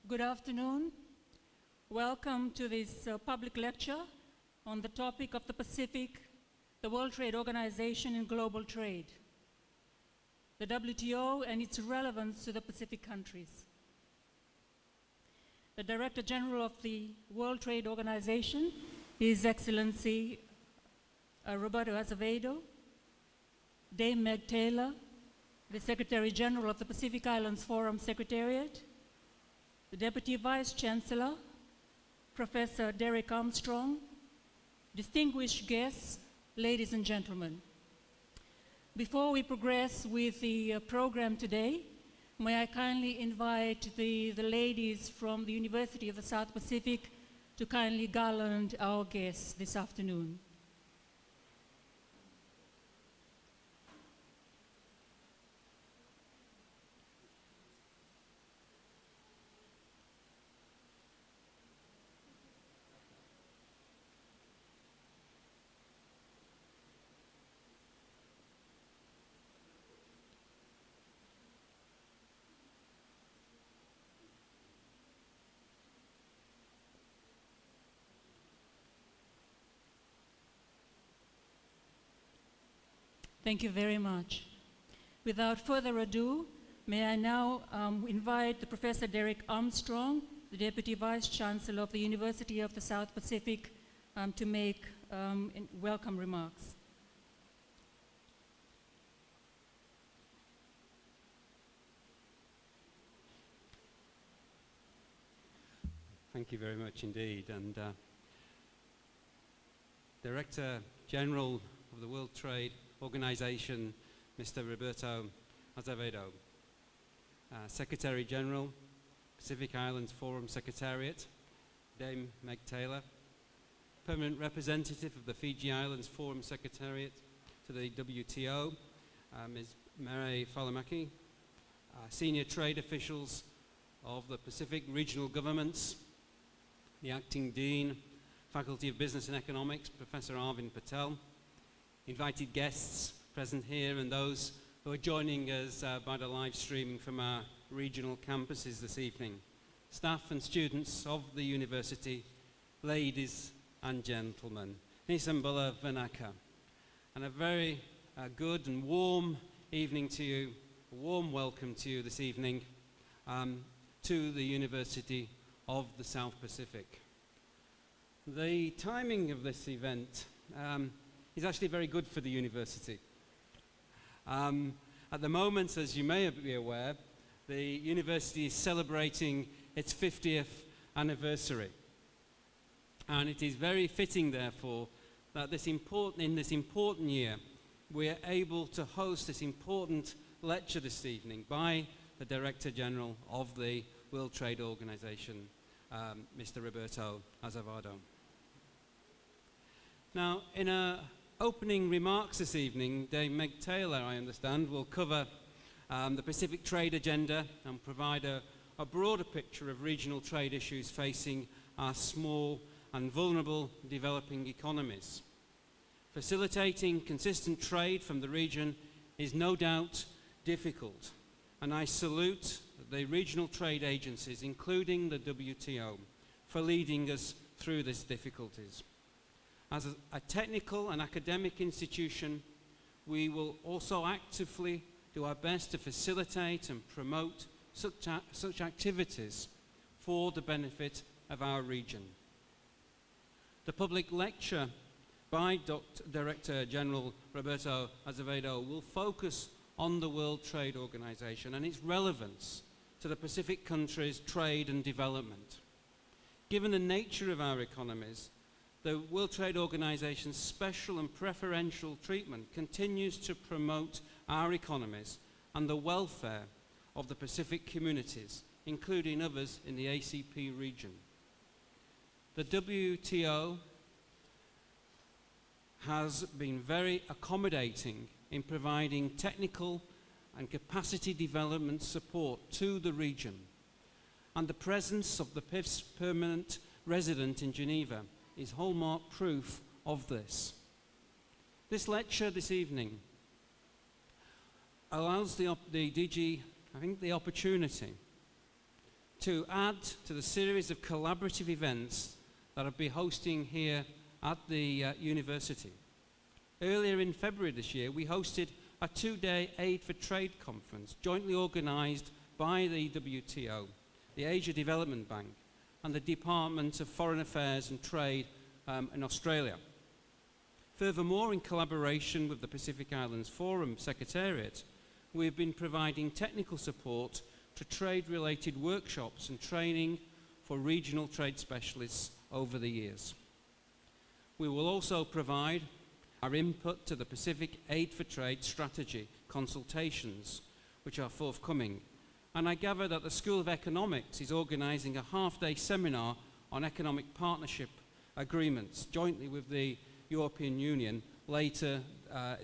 Good afternoon. Welcome to this public lecture on the topic of the Pacific, the World Trade Organization and global trade, the WTO and its relevance to the Pacific countries. The Director General of the World Trade Organization, His Excellency Roberto Azevedo, Dame Meg Taylor, the Secretary General of the Pacific Islands Forum Secretariat, the Deputy Vice Chancellor, Professor Derek Armstrong, distinguished guests, ladies and gentlemen. Before we progress with the program today, may I kindly invite the ladies from the University of the South Pacific to kindly garland our guests this afternoon. Thank you very much. Without further ado, may I now invite Professor Derek Armstrong, the Deputy Vice Chancellor of the University of the South Pacific, to make welcome remarks. Thank you very much indeed. And Director General of the World Trade Organization, Mr. Roberto Azevedo, Secretary General, Pacific Islands Forum Secretariat, Dame Meg Taylor, Permanent Representative of the Fiji Islands Forum Secretariat to the WTO, Ms. Mere Falamaki, senior trade officials of the Pacific Regional Governments, the Acting Dean, Faculty of Business and Economics, Professor Arvind Patel, invited guests present here and those who are joining us by the live streaming from our regional campuses this evening, staff and students of the university, ladies and gentlemen, Nisambula Vanaka, and a very good and warm evening to you, a warm welcome to you this evening to the University of the South Pacific. The timing of this event is actually very good for the university. At the moment, as you may be aware, the university is celebrating its 50th anniversary. And it is very fitting, therefore, that in this important year, we are able to host this important lecture this evening by the Director General of the World Trade Organization, Mr. Roberto Azevedo. Now, in our opening remarks this evening, Dame Meg Taylor, I understand, will cover the Pacific trade agenda and provide a broader picture of regional trade issues facing our small and vulnerable developing economies. Facilitating consistent trade from the region is no doubt difficult, and I salute the regional trade agencies, including the WTO, for leading us through these difficulties. As a technical and academic institution, we will also actively do our best to facilitate and promote such activities for the benefit of our region. The public lecture by Director General Roberto Azevedo will focus on the World Trade Organization and its relevance to the Pacific countries' trade and development. Given the nature of our economies, the World Trade Organization's special and preferential treatment continues to promote our economies and the welfare of the Pacific communities, including others in the ACP region. The WTO has been very accommodating in providing technical and capacity development support to the region, and the presence of the PIF's permanent resident in Geneva is hallmark proof of this. This lecture this evening allows the DG, I think, the opportunity to add to the series of collaborative events that I'll be hosting here at the university. Earlier in February this year, we hosted a 2-day Aid for Trade conference jointly organised by the WTO, the Asia Development Bank, and the Department of Foreign Affairs and Trade in Australia. Furthermore, in collaboration with the Pacific Islands Forum Secretariat, we've been providing technical support to trade-related workshops and training for regional trade specialists over the years. We will also provide our input to the Pacific Aid for Trade strategy consultations, which are forthcoming. And I gather that the School of Economics is organising a half-day seminar on economic partnership agreements jointly with the European Union later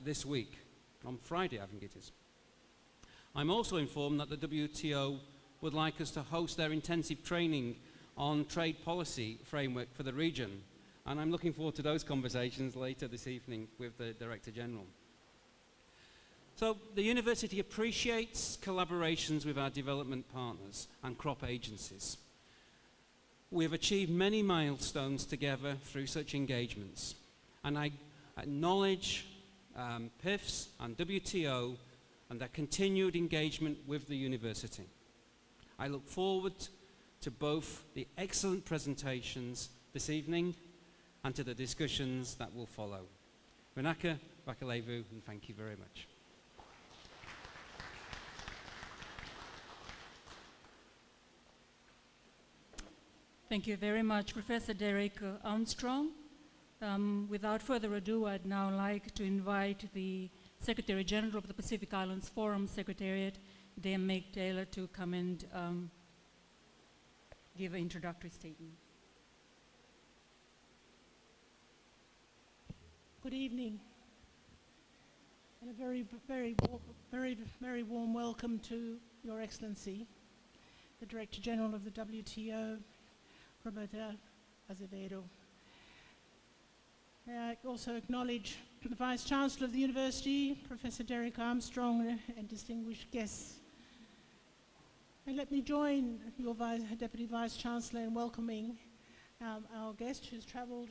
this week, on Friday I think it is. I'm also informed that the WTO would like us to host their intensive training on trade policy framework for the region, and I'm looking forward to those conversations later this evening with the Director General. So the university appreciates collaborations with our development partners and crop agencies. We have achieved many milestones together through such engagements, and I acknowledge PIFS and WTO and their continued engagement with the university. I look forward to both the excellent presentations this evening and to the discussions that will follow. Renaka Vakalevu, and thank you very much. Thank you very much, Professor Derek Armstrong. Without further ado, I'd now like to invite the Secretary General of the Pacific Islands Forum Secretariat, Dame Meg Taylor, to come and give an introductory statement. Good evening, and a very warm welcome to Your Excellency, the Director General of the WTO, Roberto Azevedo. I also acknowledge the Vice Chancellor of the University, Professor Derek Armstrong, and distinguished guests. And let me join your Deputy Vice Chancellor in welcoming our guest who's travelled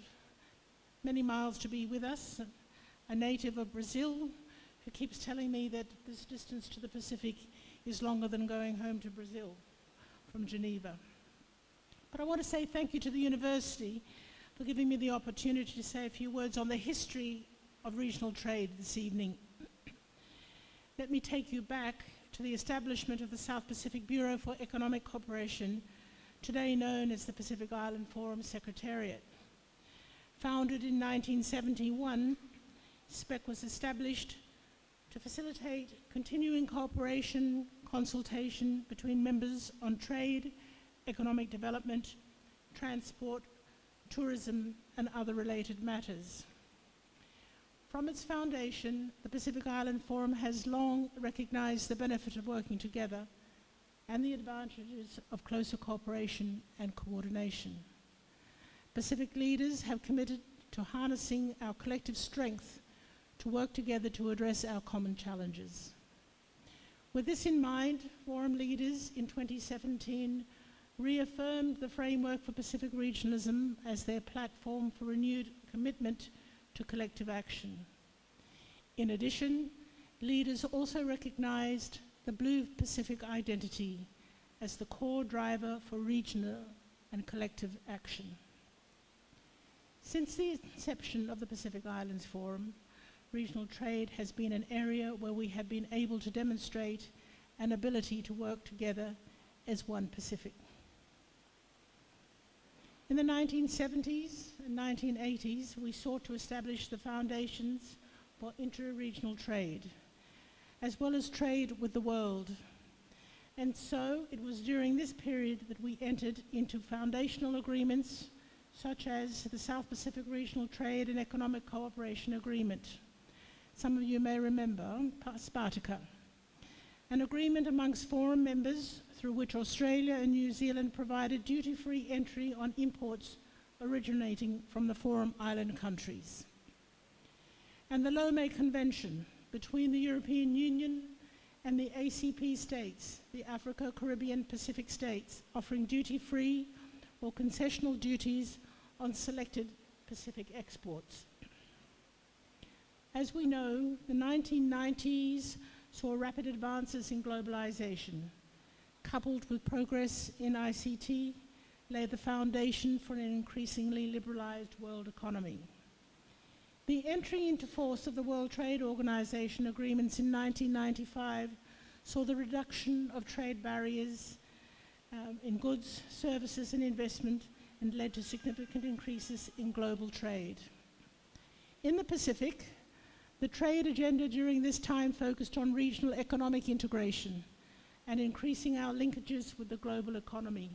many miles to be with us, a native of Brazil, who keeps telling me that this distance to the Pacific is longer than going home to Brazil from Geneva. But I want to say thank you to the university for giving me the opportunity to say a few words on the history of regional trade this evening. Let me take you back to the establishment of the South Pacific Bureau for Economic Cooperation, today known as the Pacific Island Forum Secretariat. Founded in 1971, SPEC was established to facilitate continuing cooperation, consultation between members on trade, economic development, transport, tourism, and other related matters. From its foundation, the Pacific Island Forum has long recognized the benefit of working together and the advantages of closer cooperation and coordination. Pacific leaders have committed to harnessing our collective strength to work together to address our common challenges. With this in mind, Forum leaders in 2017 reaffirmed the framework for Pacific regionalism as their platform for renewed commitment to collective action. In addition, leaders also recognized the Blue Pacific identity as the core driver for regional and collective action. Since the inception of the Pacific Islands Forum, regional trade has been an area where we have been able to demonstrate an ability to work together as one Pacific. In the 1970s and 1980s, we sought to establish the foundations for inter-regional trade, as well as trade with the world. And so it was during this period that we entered into foundational agreements such as the South Pacific Regional Trade and Economic Cooperation Agreement. Some of you may remember SPARTACA, an agreement amongst Forum members through which Australia and New Zealand provided duty-free entry on imports originating from the Forum Island countries. And the Lomé Convention between the European Union and the ACP states, the Africa, Caribbean, Pacific states, offering duty-free or concessional duties on selected Pacific exports. As we know, the 1990s saw rapid advances in globalization, coupled with progress in ICT, laid the foundation for an increasingly liberalized world economy. The entry into force of the World Trade Organization agreements in 1995 saw the reduction of trade barriers in goods, services, and investment, and led to significant increases in global trade. In the Pacific, the trade agenda during this time focused on regional economic integration and increasing our linkages with the global economy.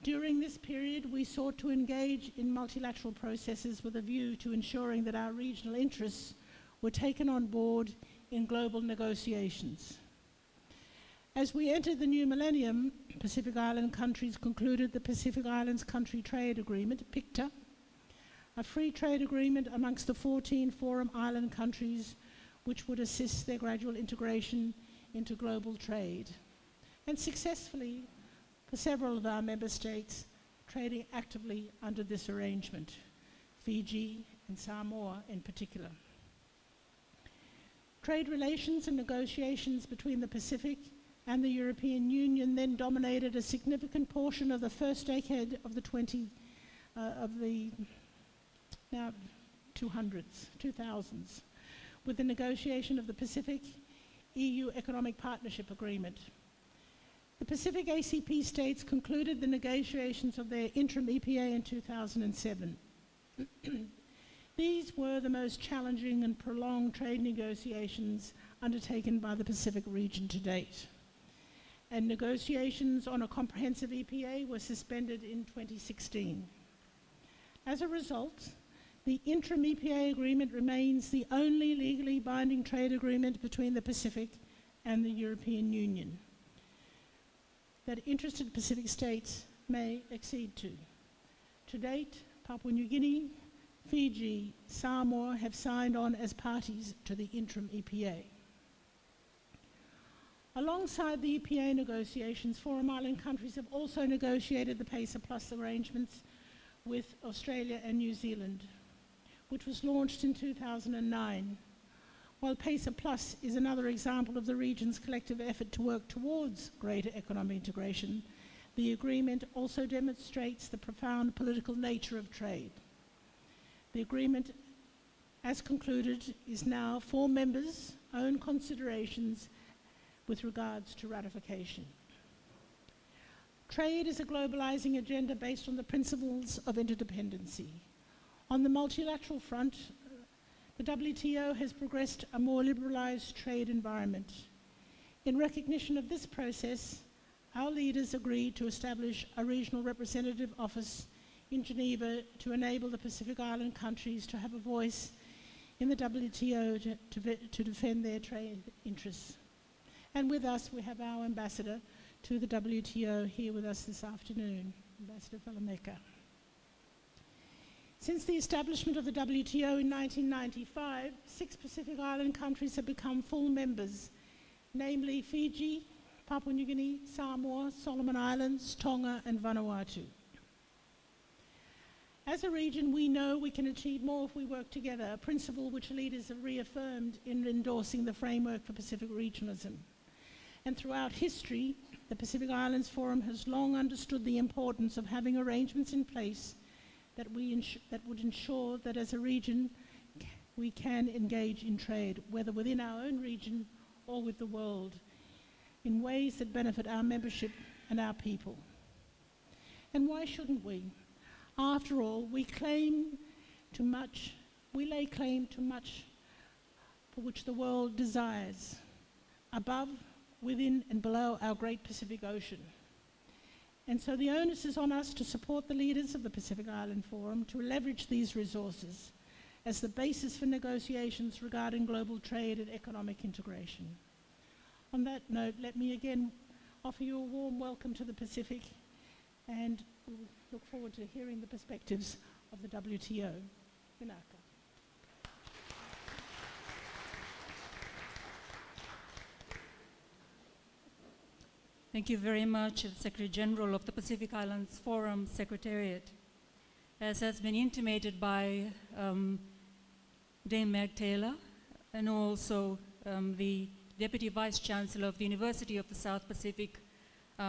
During this period, we sought to engage in multilateral processes with a view to ensuring that our regional interests were taken on board in global negotiations. As we entered the new millennium, Pacific Island countries concluded the Pacific Islands Country Trade Agreement, PICTA, a free trade agreement amongst the 14 Forum Island countries which would assist their gradual integration into global trade, and successfully for several of our member states trading actively under this arrangement, Fiji and Samoa in particular. Trade relations and negotiations between the Pacific and the European Union then dominated a significant portion of the first decade of the 2000s, with the negotiation of the Pacific EU Economic Partnership Agreement. The Pacific ACP states concluded the negotiations of their interim EPA in 2007. These were the most challenging and prolonged trade negotiations undertaken by the Pacific region to date, and negotiations on a comprehensive EPA were suspended in 2016. As a result, the interim EPA agreement remains the only legally binding trade agreement between the Pacific and the European Union that interested Pacific states may accede to. To date, Papua New Guinea, Fiji, Samoa have signed on as parties to the interim EPA. Alongside the EPA negotiations, Forum Island countries have also negotiated the PACER Plus arrangements with Australia and New Zealand, which was launched in 2009. While PACER Plus is another example of the region's collective effort to work towards greater economic integration, the agreement also demonstrates the profound political nature of trade. The agreement, as concluded, is now for members' own considerations with regards to ratification. Trade is a globalizing agenda based on the principles of interdependency. On the multilateral front, the WTO has progressed a more liberalized trade environment. In recognition of this process, our leaders agreed to establish a regional representative office in Geneva to enable the Pacific Island countries to have a voice in the WTO to defend their trade interests. And with us, we have our ambassador to the WTO here with us this afternoon, Ambassador Falameka. Since the establishment of the WTO in 1995, 6 Pacific Island countries have become full members, namely Fiji, Papua New Guinea, Samoa, Solomon Islands, Tonga, and Vanuatu. As a region, we know we can achieve more if we work together, a principle which leaders have reaffirmed in endorsing the framework for Pacific regionalism. And throughout history, the Pacific Islands Forum has long understood the importance of having arrangements in place that would ensure that as a region we can engage in trade, whether within our own region or with the world, in ways that benefit our membership and our people. And why shouldn't we? After all, we lay claim to much for which the world desires, above, within, and below our great Pacific Ocean. And so the onus is on us to support the leaders of the Pacific Island Forum to leverage these resources as the basis for negotiations regarding global trade and economic integration. On that note, let me again offer you a warm welcome to the Pacific, and we'll look forward to hearing the perspectives of the WTO. Vinaka. Thank you very much, Secretary General of the Pacific Islands Forum Secretariat. As has been intimated by Dame Meg Taylor and also the Deputy Vice Chancellor of the University of the South Pacific,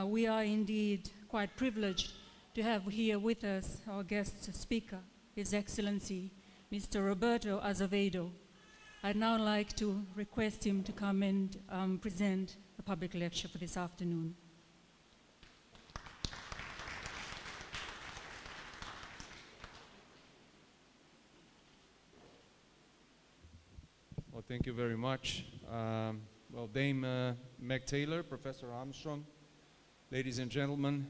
we are indeed quite privileged to have here with us our guest speaker, His Excellency, Mr. Roberto Azevedo. I'd now like to request him to come and present a public lecture for this afternoon. Well, thank you very much. Well, Dame Meg Taylor, Professor Armstrong, ladies and gentlemen,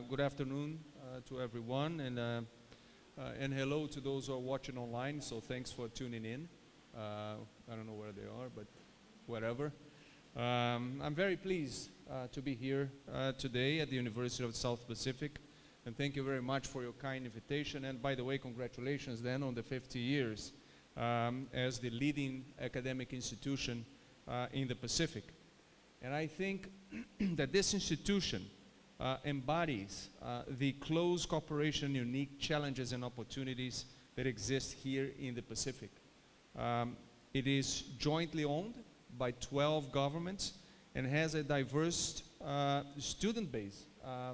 good afternoon to everyone, and hello to those who are watching online, so thanks for tuning in. I don't know where they are, but whatever. I'm very pleased to be here today at the University of the South Pacific, and thank you very much for your kind invitation, and by the way, congratulations then on the 50 years as the leading academic institution in the Pacific. And I think that this institution embodies the close cooperation, unique challenges and opportunities that exist here in the Pacific. It is jointly owned by 12 governments and has a diverse student base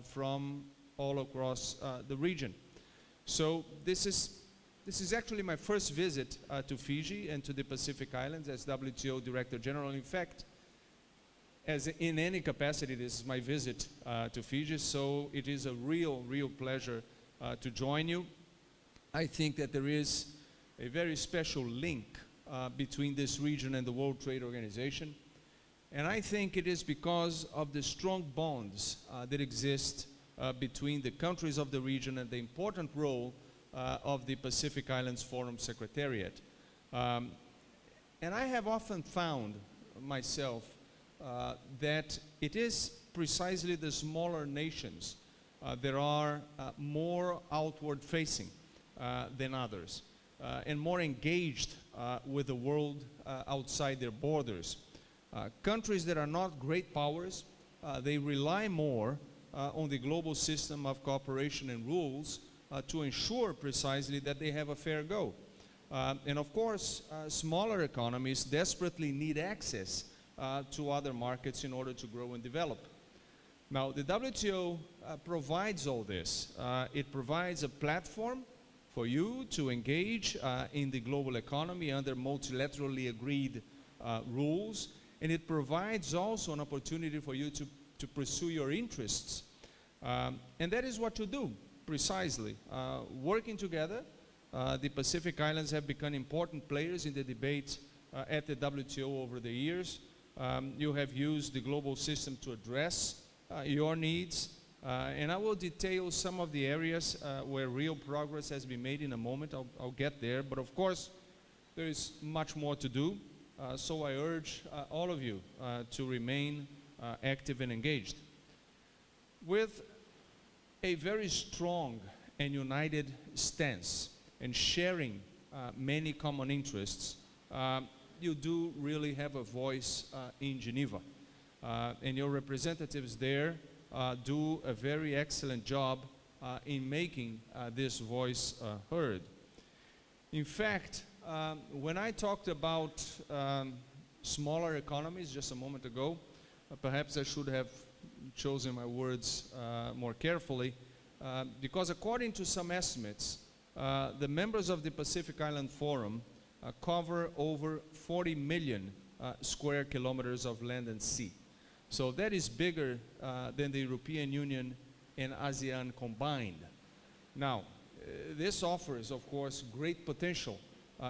from all across the region. So this is actually my first visit to Fiji and to the Pacific Islands as WTO Director General. In fact, as in any capacity, this is my visit to Fiji, so it is a real pleasure to join you. I think that there is a very special link between this region and the World Trade Organization, and I think it is because of the strong bonds that exist between the countries of the region and the important role of the Pacific Islands Forum Secretariat. And I have often found myself that it is precisely the smaller nations that are more outward facing than others and more engaged with the world outside their borders. Countries that are not great powers, they rely more on the global system of cooperation and rules to ensure precisely that they have a fair go. And of course, smaller economies desperately need access to other markets in order to grow and develop. Now, the WTO provides all this. It provides a platform for you to engage in the global economy under multilaterally agreed rules, and it provides also an opportunity for you to pursue your interests. And that is what you do, precisely. Working together, the Pacific Islands have become important players in the debate at the WTO over the years. You have used the global system to address your needs, and I will detail some of the areas where real progress has been made in a moment. I'll get there, but of course there is much more to do, so I urge all of you to remain active and engaged. With a very strong and united stance and sharing many common interests, you do really have a voice in Geneva. And your representatives there do a very excellent job in making this voice heard. In fact, when I talked about smaller economies just a moment ago, perhaps I should have chosen my words more carefully, because according to some estimates, the members of the Pacific Island Forum cover over 40 million square kilometers of land and sea. So that is bigger than the European Union and ASEAN combined. Now, this offers, of course, great potential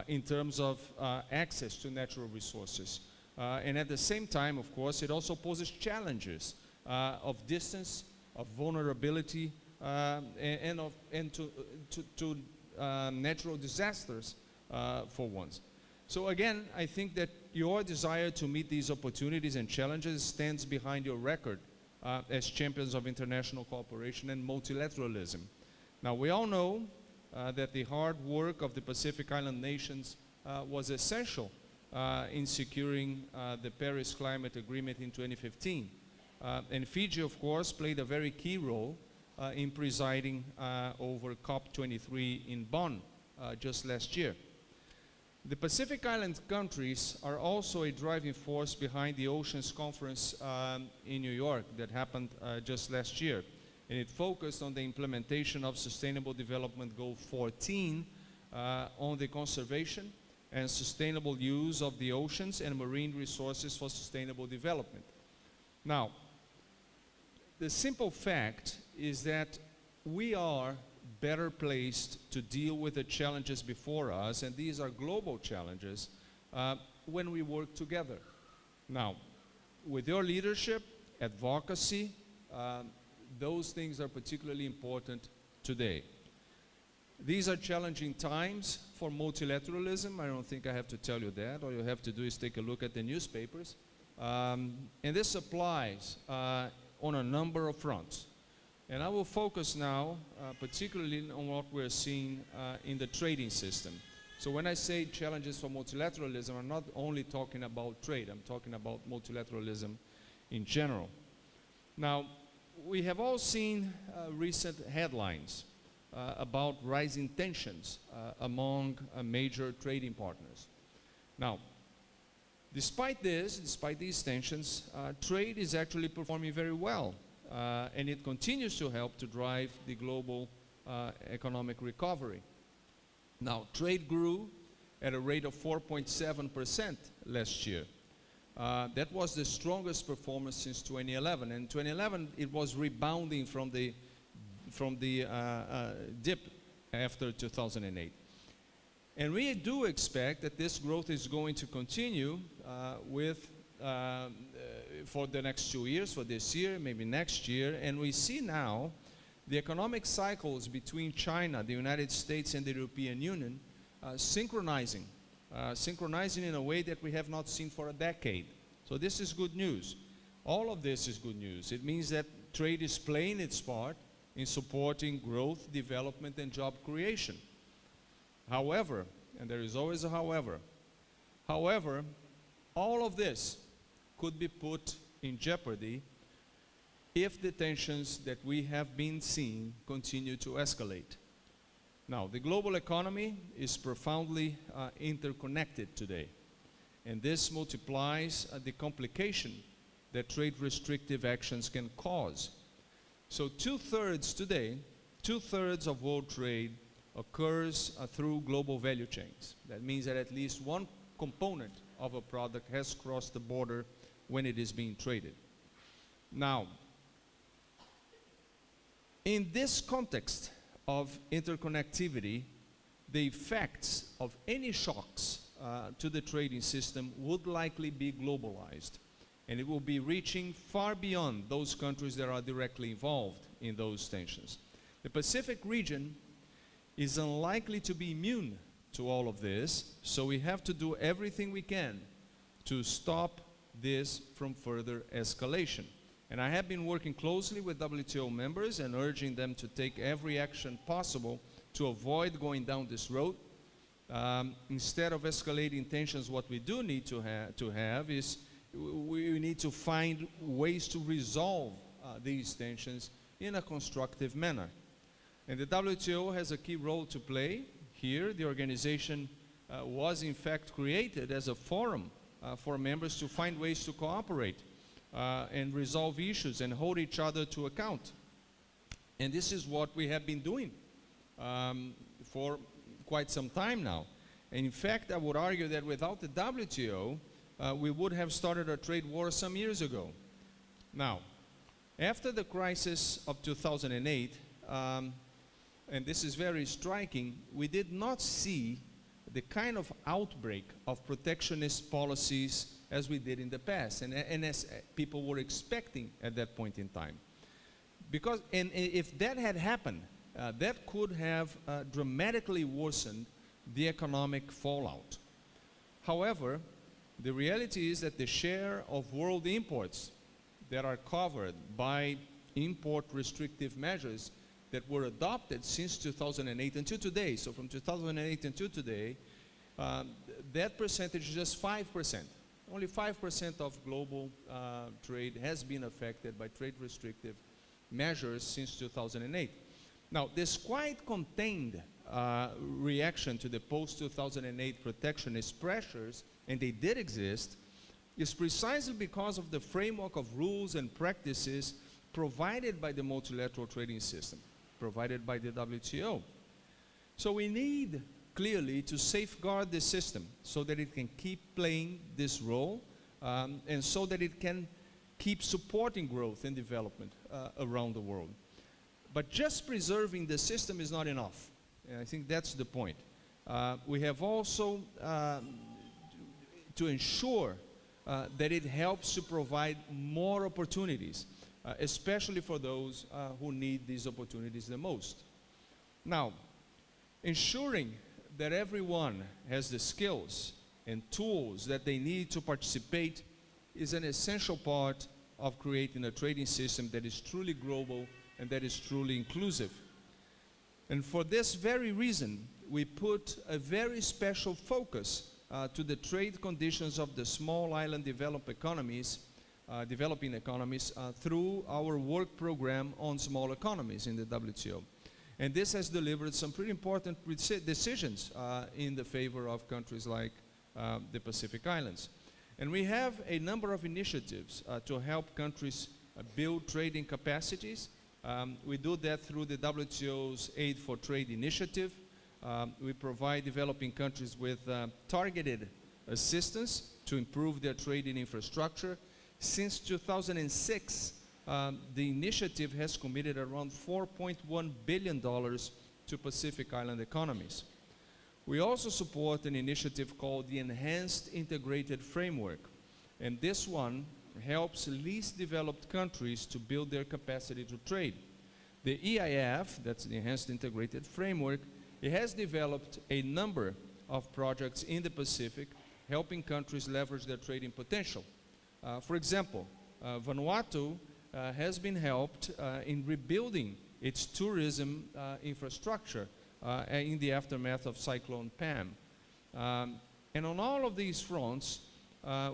in terms of access to natural resources. And at the same time, of course, it also poses challenges of distance, of vulnerability, and to natural disasters for once. So again, I think that your desire to meet these opportunities and challenges stands behind your record as champions of international cooperation and multilateralism. Now, we all know that the hard work of the Pacific Island nations was essential in securing the Paris Climate Agreement in 2015. And Fiji, of course, played a very key role in presiding over COP23 in Bonn just last year. The Pacific Island countries are also a driving force behind the Oceans Conference in New York that happened just last year. And it focused on the implementation of Sustainable Development Goal 14 on the conservation and sustainable use of the oceans and marine resources for sustainable development. Now, the simple fact is that we are better placed to deal with the challenges before us, and these are global challenges, when we work together. Now, with your leadership, advocacy, those things are particularly important today. These are challenging times for multilateralism. I don't think I have to tell you that. All you have to do is take a look at the newspapers. And this applies on a number of fronts. And I will focus now particularly on what we're seeing in the trading system. So when I say challenges for multilateralism, I'm not only talking about trade, I'm talking about multilateralism in general. Now, we have all seen recent headlines about rising tensions among major trading partners. Now, despite these tensions, trade is actually performing very well. And it continues to help to drive the global economic recovery. Now, trade grew at a rate of 4.7% last year. That was the strongest performance since 2011. And 2011, it was rebounding from the dip after 2008. And we do expect that this growth is going to continue for the next 2 years, for this year, maybe next year. And we see now the economic cycles between China, the United States, and the European Union synchronizing in a way that we have not seen for a decade. So this is good news. All of this is good news. It means that trade is playing its part in supporting growth, development, and job creation. However, and there is always a however, all of this could be put in jeopardy if the tensions that we have been seeing continue to escalate. Now, the global economy is profoundly interconnected today, and this multiplies the complication that trade restrictive actions can cause. So two-thirds of world trade occurs through global value chains. That means that at least one component of a product has crossed the border when it is being traded. Now, in this context of interconnectivity, the effects of any shocks to the trading system would likely be globalized, and it will be reaching far beyond those countries that are directly involved in those tensions. The Pacific region is unlikely to be immune to all of this, so we have to do everything we can to stop this from further escalation. And I have been working closely with WTO members and urging them to take every action possible to avoid going down this road. Instead of escalating tensions, what we do need to have is we need to find ways to resolve these tensions in a constructive manner. And the WTO has a key role to play here. The organization was in fact created as a forum for members to find ways to cooperate and resolve issues and hold each other to account. And this is what we have been doing for quite some time now. And in fact, I would argue that without the WTO, we would have started a trade war some years ago. Now, after the crisis of 2008, and this is very striking, we did not see the kind of outbreak of protectionist policies as we did in the past, and as people were expecting at that point in time. Because, and if that had happened, that could have dramatically worsened the economic fallout. However, the reality is that the share of world imports that are covered by import restrictive measures that were adopted since 2008 until today, so from 2008 until today, that percentage is just 5% only 5% of global trade has been affected by trade restrictive measures since 2008. Now, this quite contained reaction to the post-2008 protectionist pressures, and they did exist, is precisely because of the framework of rules and practices provided by the multilateral trading system, provided by the WTO. So we need clearly to safeguard the system so that it can keep playing this role and so that it can keep supporting growth and development around the world. But just preserving the system is not enough. And I think that's the point. We have also to ensure that it helps to provide more opportunities, especially for those who need these opportunities the most. Now, ensuring that everyone has the skills and tools that they need to participate is an essential part of creating a trading system that is truly global and that is truly inclusive. And for this very reason, we put a very special focus to the trade conditions of the small island developing economies through our work program on small economies in the WTO. And this has delivered some pretty important decisions in the favor of countries like the Pacific Islands. And we have a number of initiatives to help countries build trading capacities. We do that through the WTO's Aid for Trade initiative. We provide developing countries with targeted assistance to improve their trading infrastructure. Since 2006, the initiative has committed around $4.1 billion to Pacific Island economies. We also support an initiative called the Enhanced Integrated Framework, and this one helps least developed countries to build their capacity to trade. The EIF, that's the Enhanced Integrated Framework, it has developed a number of projects in the Pacific helping countries leverage their trading potential. For example, Vanuatu has been helped in rebuilding its tourism infrastructure in the aftermath of Cyclone Pam. And on all of these fronts,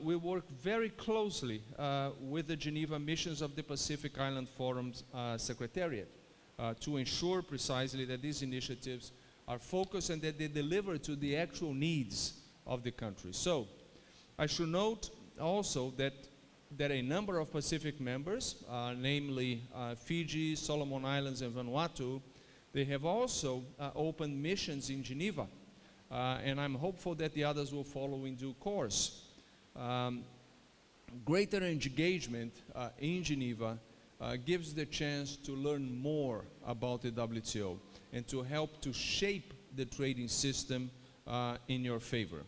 we work very closely with the Geneva Missions of the Pacific Island Forum's Secretariat to ensure precisely that these initiatives are focused and that they deliver to the actual needs of the country. So I should note also that a number of Pacific members, namely Fiji, Solomon Islands, and Vanuatu, they have also opened missions in Geneva. And I'm hopeful that the others will follow in due course. Greater engagement in Geneva gives the chance to learn more about the WTO and to help to shape the trading system in your favor.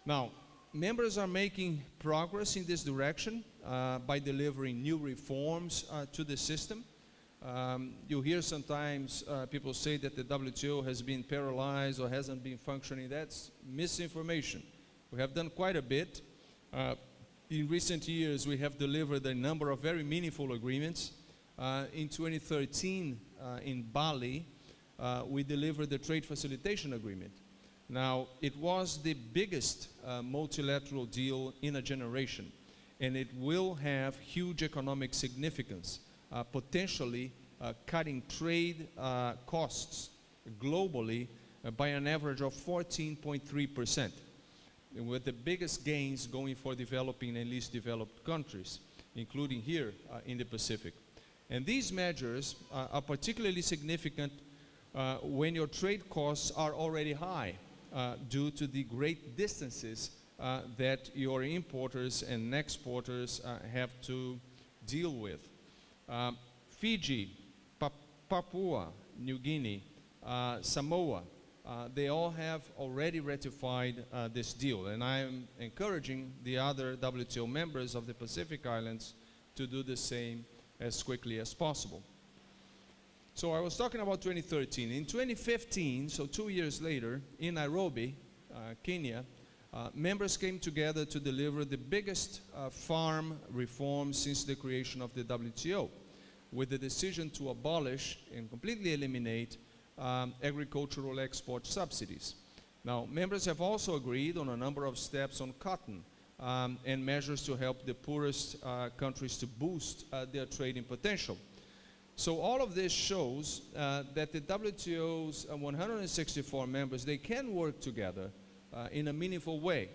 Now, members are making progress in this direction by delivering new reforms to the system. You hear sometimes people say that the WTO has been paralyzed or hasn't been functioning. That's misinformation. We have done quite a bit. In recent years, we have delivered a number of very meaningful agreements. In 2013, in Bali, we delivered the Trade Facilitation Agreement. Now, it was the biggest multilateral deal in a generation, and it will have huge economic significance, potentially cutting trade costs globally by an average of 14.3%, with the biggest gains going for developing and least developed countries, including here in the Pacific. And these measures are particularly significant when your trade costs are already high due to the great distances that your importers and exporters have to deal with. Fiji, Papua New Guinea, Samoa, they all have already ratified this deal, and I am encouraging the other WTO members of the Pacific Islands to do the same as quickly as possible. So I was talking about 2013. In 2015, so 2 years later, in Nairobi, Kenya, members came together to deliver the biggest farm reform since the creation of the WTO, with the decision to abolish and completely eliminate agricultural export subsidies. Now, members have also agreed on a number of steps on cotton, and measures to help the poorest countries to boost their trading potential. So all of this shows that the WTO's 164 members, they can work together in a meaningful way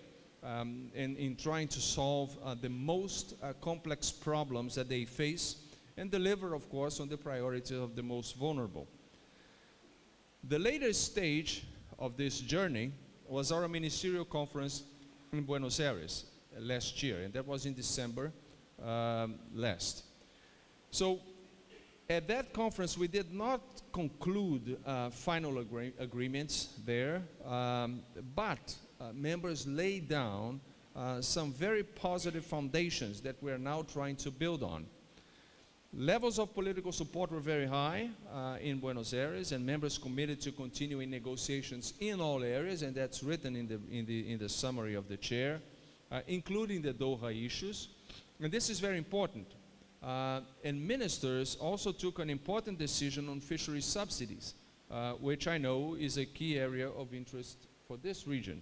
in trying to solve the most complex problems that they face and deliver, of course, on the priorities of the most vulnerable. The latest stage of this journey was our ministerial conference in Buenos Aires last year, and that was in December last. So at that conference, we did not conclude final agreements there, but members laid down some very positive foundations that we are now trying to build on. Levels of political support were very high in Buenos Aires, and members committed to continuing negotiations in all areas, and that's written in the summary of the chair, including the Doha issues. And this is very important. And ministers also took an important decision on fisheries subsidies, which I know is a key area of interest for this region.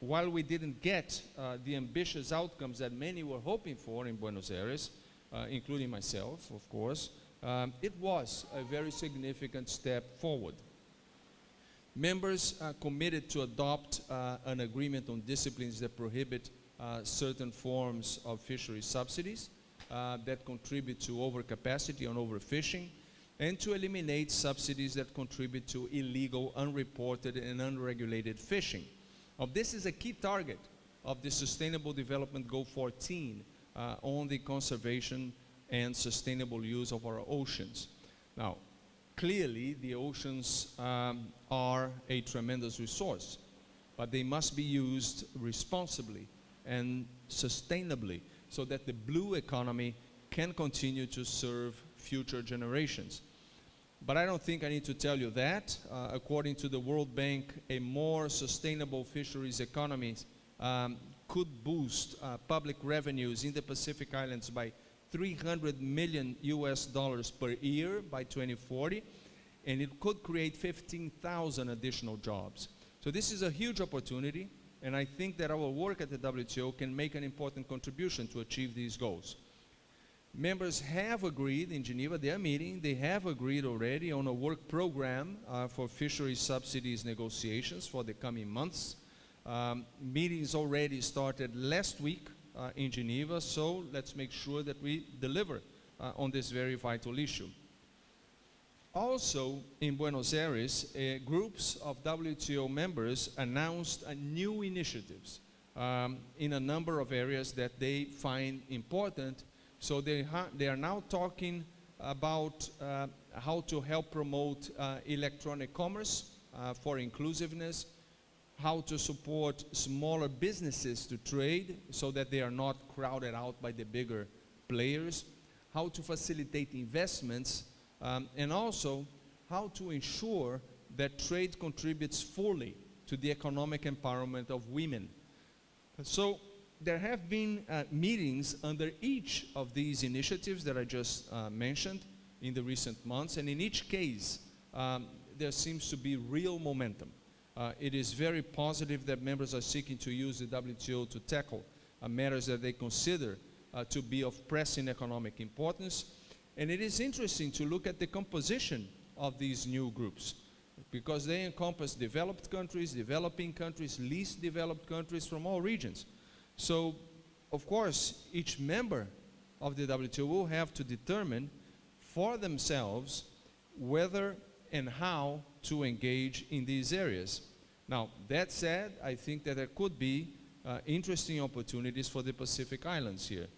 While we didn't get the ambitious outcomes that many were hoping for in Buenos Aires, including myself, of course, it was a very significant step forward. Members committed to adopt an agreement on disciplines that prohibit certain forms of fisheries subsidies that contribute to overcapacity and overfishing, and to eliminate subsidies that contribute to illegal, unreported, and unregulated fishing. Now, this is a key target of the Sustainable Development Goal 14 on the conservation and sustainable use of our oceans. Now, clearly, the oceans are a tremendous resource, but they must be used responsibly and sustainably so that the blue economy can continue to serve future generations. But I don't think I need to tell you that. According to the World Bank, a more sustainable fisheries economy could boost public revenues in the Pacific Islands by $300 million per year by 2040, and it could create 15,000 additional jobs. So this is a huge opportunity, and I think that our work at the WTO can make an important contribution to achieve these goals. Members have agreed in Geneva, they are meeting, they have agreed already on a work program for fisheries subsidies negotiations for the coming months. Meetings already started last week in Geneva, so let's make sure that we deliver on this very vital issue. Also, in Buenos Aires, groups of WTO members announced new initiatives in a number of areas that they find important. So they are now talking about how to help promote electronic commerce for inclusiveness, how to support smaller businesses to trade so that they are not crowded out by the bigger players, how to facilitate investments, and also how to ensure that trade contributes fully to the economic empowerment of women. So there have been meetings under each of these initiatives that I just mentioned in the recent months, and in each case there seems to be real momentum. It is very positive that members are seeking to use the WTO to tackle matters that they consider to be of pressing economic importance. And it is interesting to look at the composition of these new groups, because they encompass developed countries, developing countries, least developed countries from all regions. So, of course, each member of the WTO will have to determine for themselves whether and how to engage in these areas. Now, that said, I think that there could be interesting opportunities for the Pacific Islands here.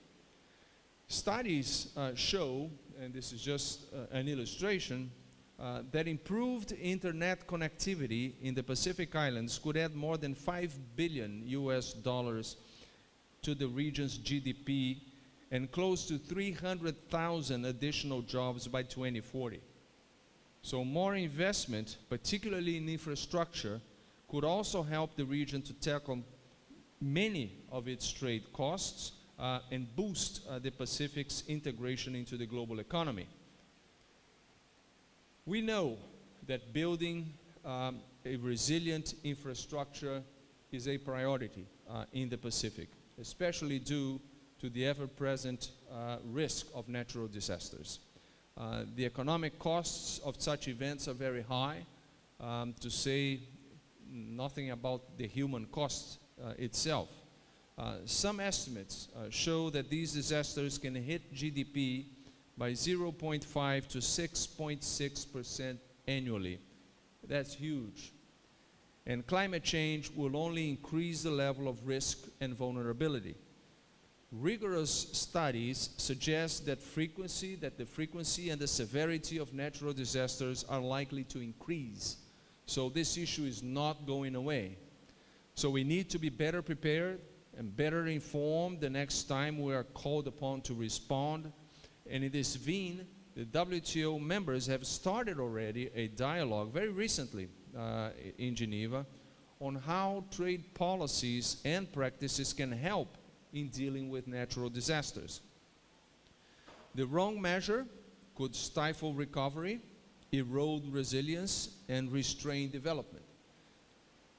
Studies show, and this is just an illustration, that improved internet connectivity in the Pacific Islands could add more than $5 billion to the region's GDP and close to 300,000 additional jobs by 2040. So more investment, particularly in infrastructure, could also help the region to tackle many of its trade costs and boost the Pacific's integration into the global economy. We know that building a resilient infrastructure is a priority in the Pacific, especially due to the ever-present risk of natural disasters. The economic costs of such events are very high, to say nothing about the human cost itself. Some estimates show that these disasters can hit GDP by 0.5 to 6.6% annually. That's huge. And climate change will only increase the level of risk and vulnerability. Rigorous studies suggest that the frequency and the severity of natural disasters are likely to increase. So this issue is not going away. So we need to be better prepared and better informed the next time we are called upon to respond. And in this vein, the WTO members have started already a dialogue very recently in Geneva on how trade policies and practices can help in dealing with natural disasters. The wrong measure could stifle recovery, erode resilience, and restrain development.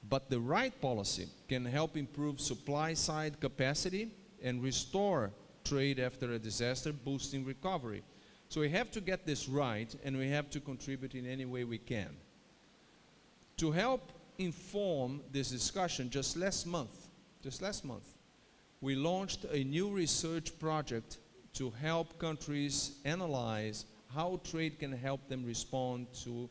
But the right policy can help improve supply-side capacity and restore trade after a disaster, boosting recovery. So we have to get this right, and we have to contribute in any way we can. To help inform this discussion, just last month, we launched a new research project to help countries analyze how trade can help them respond to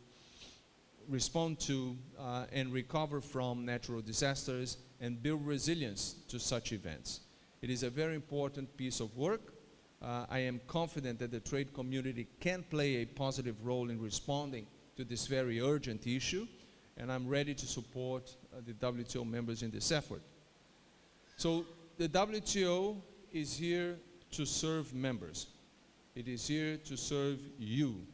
and recover from natural disasters and build resilience to such events. It is a very important piece of work. I am confident that the trade community can play a positive role in responding to this very urgent issue, and I'm ready to support the WTO members in this effort. So the WTO is here to serve members. It is here to serve you.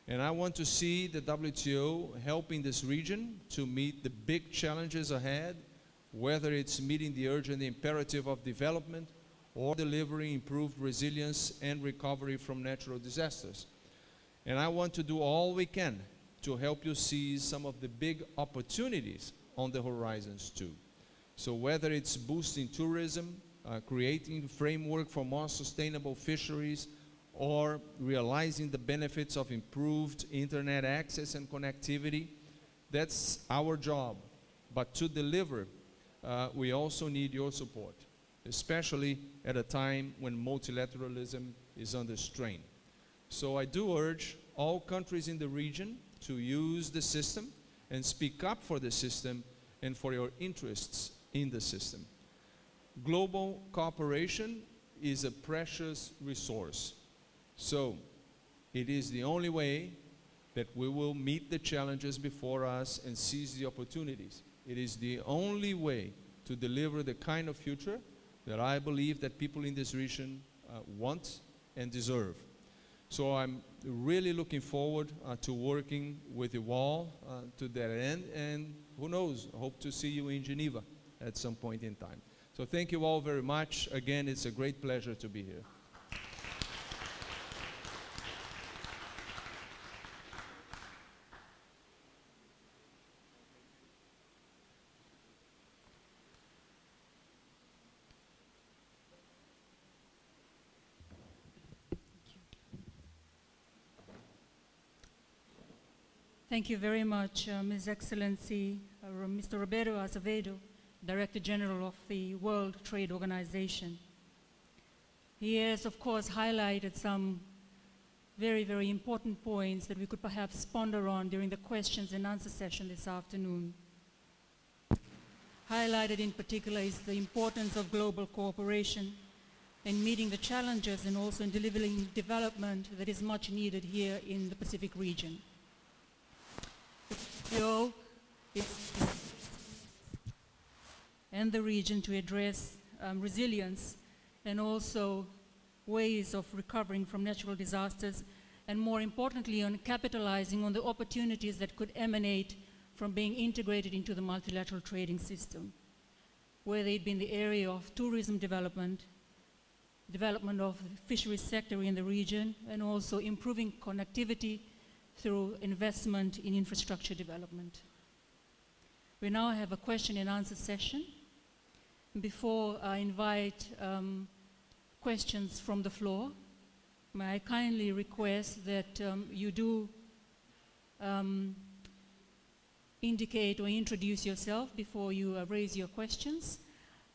And I want to see the WTO helping this region to meet the big challenges ahead, whether it's meeting the urgent imperative of development or delivering improved resilience and recovery from natural disasters. And I want to do all we can to help you seize some of the big opportunities on the horizons too. So whether it's boosting tourism, creating a framework for more sustainable fisheries, or realizing the benefits of improved internet access and connectivity, that's our job. But to deliver, we also need your support, especially at a time when multilateralism is under strain. So I do urge all countries in the region to use the system and speak up for the system and for your interests in the system. Global cooperation is a precious resource. So it is the only way that we will meet the challenges before us and seize the opportunities. It is the only way to deliver the kind of future that I believe that people in this region want and deserve. So I'm really looking forward to working with you all to that end, and who knows, hope to see you in Geneva at some point in time. So thank you all very much. Again, it's a great pleasure to be here. Thank you very much, His Excellency, Mr. Roberto Azevedo, Director General of the World Trade Organization. He has, of course, highlighted some very, very important points that we could perhaps ponder on during the questions and answer session this afternoon. Highlighted in particular is the importance of global cooperation in meeting the challenges and also in delivering development that is much needed here in the Pacific region. And the region to address resilience and also ways of recovering from natural disasters, and more importantly on capitalizing on the opportunities that could emanate from being integrated into the multilateral trading system, whether it be in the area of tourism development of the fisheries sector in the region, and also improving connectivity through investment in infrastructure development. We now have a question and answer session. Before I invite questions from the floor, may I kindly request that you do indicate or introduce yourself before you raise your questions.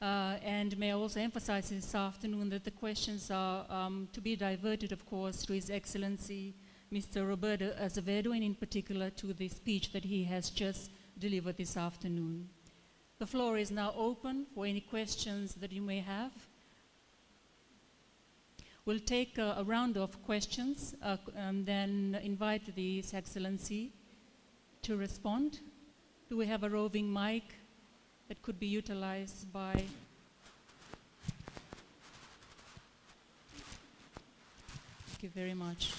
And may I also emphasize this afternoon that the questions are to be diverted, of course, to His Excellency Mr. Roberto Azevedo, and in particular to the speech that he has just delivered this afternoon. The floor is now open for any questions that you may have. We'll take a round of questions and then invite His Excellency to respond. Do we have a roving mic that could be utilized by... Thank you very much.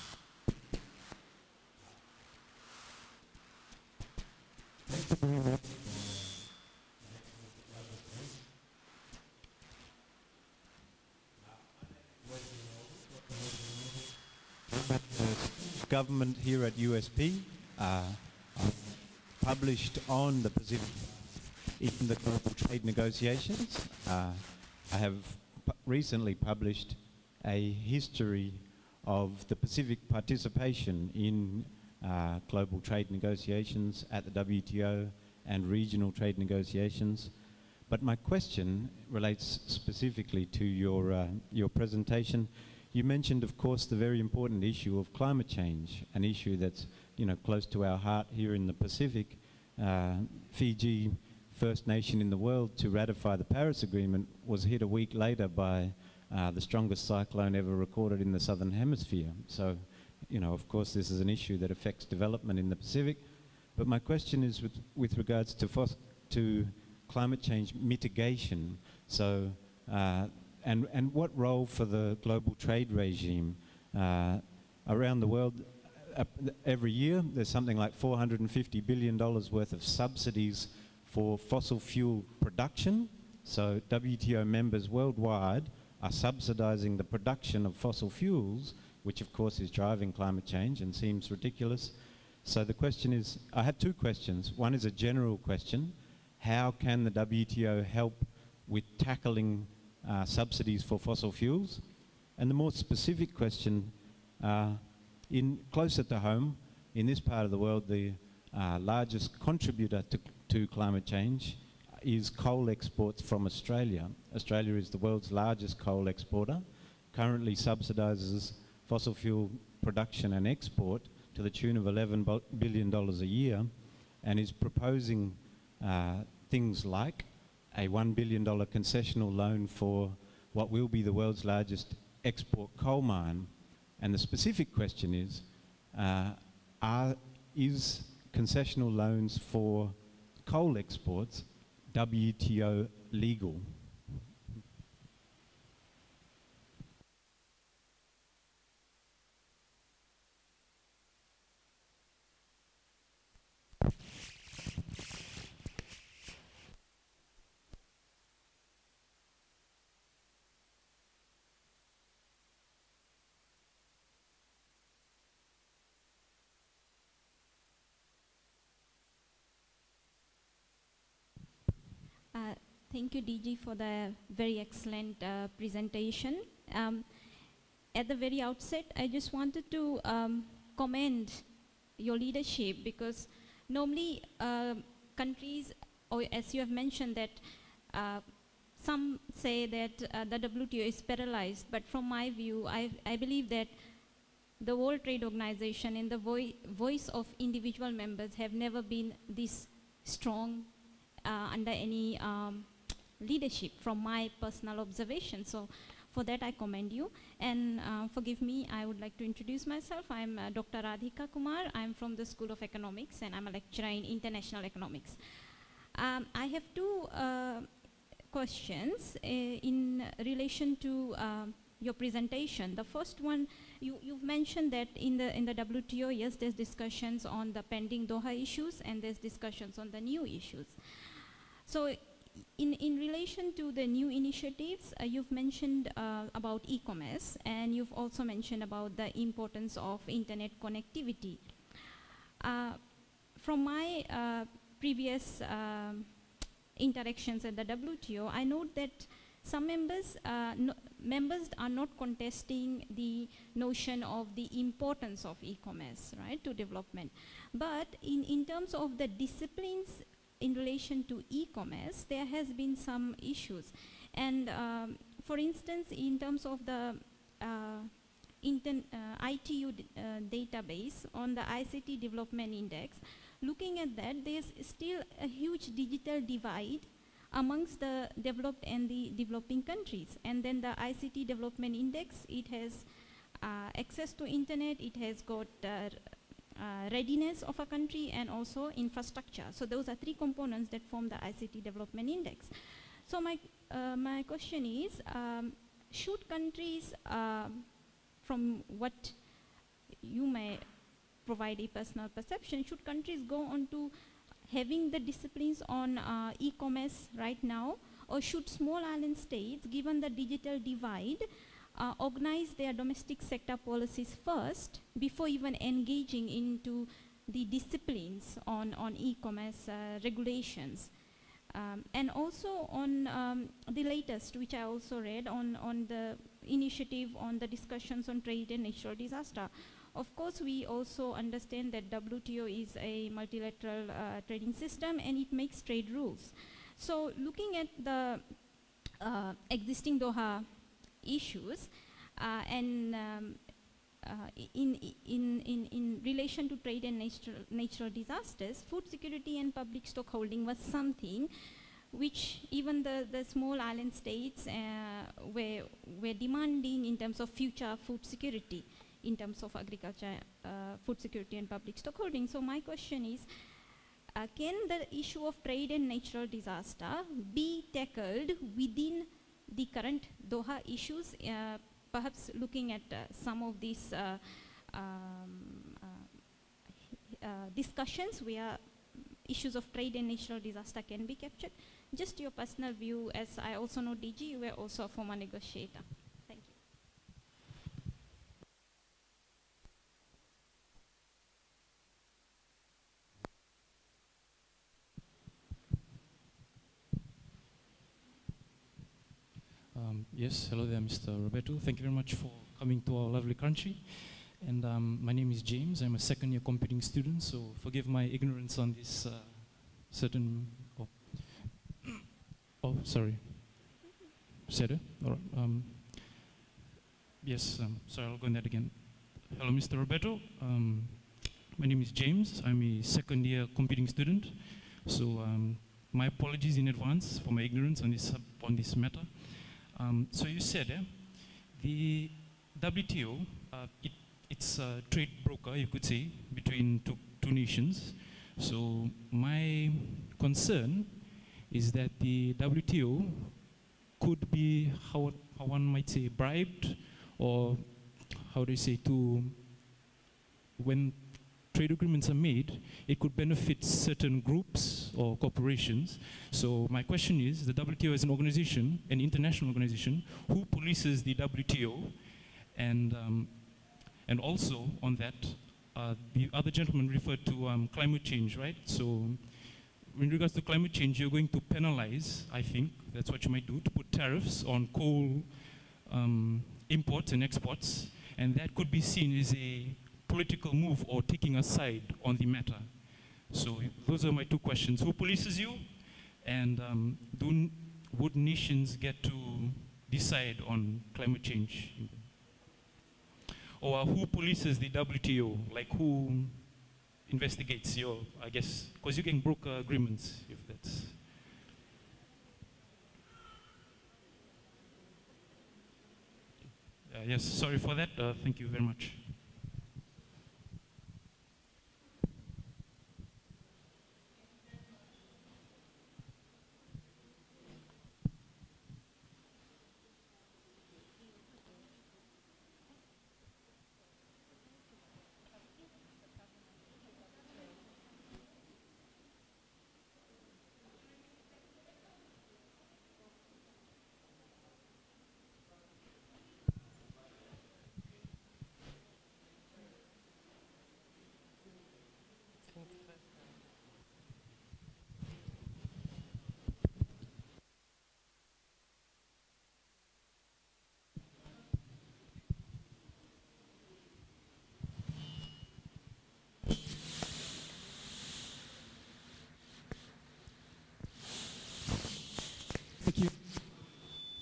Government here at USP published on the Pacific in the global trade negotiations. I have recently published a history of the Pacific participation in global trade negotiations at the WTO and regional trade negotiations. But my question relates specifically to your presentation. You mentioned, of course, the very important issue of climate change, an issue that's close to our heart here in the Pacific. Fiji, first nation in the world to ratify the Paris Agreement, was hit a week later by the strongest cyclone ever recorded in the Southern Hemisphere. So, of course, this is an issue that affects development in the Pacific. But my question is with regards to climate change mitigation. So, and what role for the global trade regime around the world? Every year, there's something like $450 billion worth of subsidies for fossil fuel production. So WTO members worldwide are subsidizing the production of fossil fuels, which of course is driving climate change and seems ridiculous. So the question is, I have two questions. One is a general question. How can the WTO help with tackling subsidies for fossil fuels? And the more specific question, closer to home, in this part of the world, the largest contributor to climate change is coal exports from Australia. Australia is the world's largest coal exporter, currently subsidises fossil fuel production and export to the tune of $11 billion a year, and is proposing things like a $1 billion concessional loan for what will be the world's largest export coal mine. And the specific question is concessional loans for coal exports WTO legal? Thank you, DG, for the very excellent presentation. At the very outset, I just wanted to commend your leadership, because normally countries, or as you have mentioned, that some say that the WTO is paralyzed, but from my view, I believe that the World Trade Organization and the voice of individual members have never been this strong under any leadership, from my personal observation. So for that I commend you. And forgive me, I would like to introduce myself. I'm Dr. Radhika Kumar. I'm from the School of Economics, and I'm a lecturer in international economics. I have two questions in relation to your presentation. The first one, you've mentioned that in the WTO, yes, there's discussions on the pending Doha issues, and there's discussions on the new issues. So in relation to the new initiatives, you've mentioned about e-commerce, and you've also mentioned about the importance of internet connectivity. From my previous interactions at the WTO, I note that some members are not contesting the notion of the importance of e-commerce, right, to development. But in terms of the disciplines in relation to e-commerce, there has been some issues. And for instance, in terms of the ITU database on the ICT Development Index, looking at that, there's still a huge digital divide amongst the developed and the developing countries. And then the ICT Development Index, it has access to internet, it has got readiness of a country and also infrastructure. So those are three components that form the ICT Development Index. So my question is, should countries, from what you may provide a personal perception, should countries go on to having the disciplines on e-commerce right now, or should small island states, given the digital divide, organize their domestic sector policies first before even engaging into the disciplines on e-commerce regulations? And also on the latest, which I also read, on the initiative on the discussions on trade and natural disaster. Of course, we also understand that WTO is a multilateral trading system and it makes trade rules. So looking at the existing Doha issues and in relation to trade and natural disasters, food security and public stock holding was something which even the small island states were demanding in terms of future food security, in terms of agriculture, food security and public stock holding. So my question is, can the issue of trade and natural disaster be tackled within the current Doha issues, perhaps looking at some of these discussions where issues of trade and natural disaster can be captured? Just your personal view, as I also know, DG, you were also a former negotiator. Thank you. Yes, hello there, Mr. Roberto. Thank you very much for coming to our lovely country. And my name is James. I'm a second-year computing student, so forgive my ignorance on this certain... Oh, sorry. Said it? All right. Yes, sorry, I'll go on that again. Hello, Mr. Roberto. My name is James. I'm a second-year computing student. So my apologies in advance for my ignorance on this matter. So you said the WTO, it's a trade broker, you could say, between two nations. So my concern is that the WTO could be, how one might say, bribed, or how do you say, when trade agreements are made, it could benefit certain groups or corporations. So my question is, the WTO is an organization, an international organization, who polices the WTO? And also on that, the other gentleman referred to climate change, right? So in regards to climate change, you're going to penalize, I think, that's what you might do, to put tariffs on coal imports and exports, and that could be seen as a political move or taking a side on the matter. So those are my two questions. Who polices you? And would nations get to decide on climate change? Or who polices the WTO? Like who investigates your, I guess, because you can broker agreements if that's... Yes, sorry for that. Thank you very much.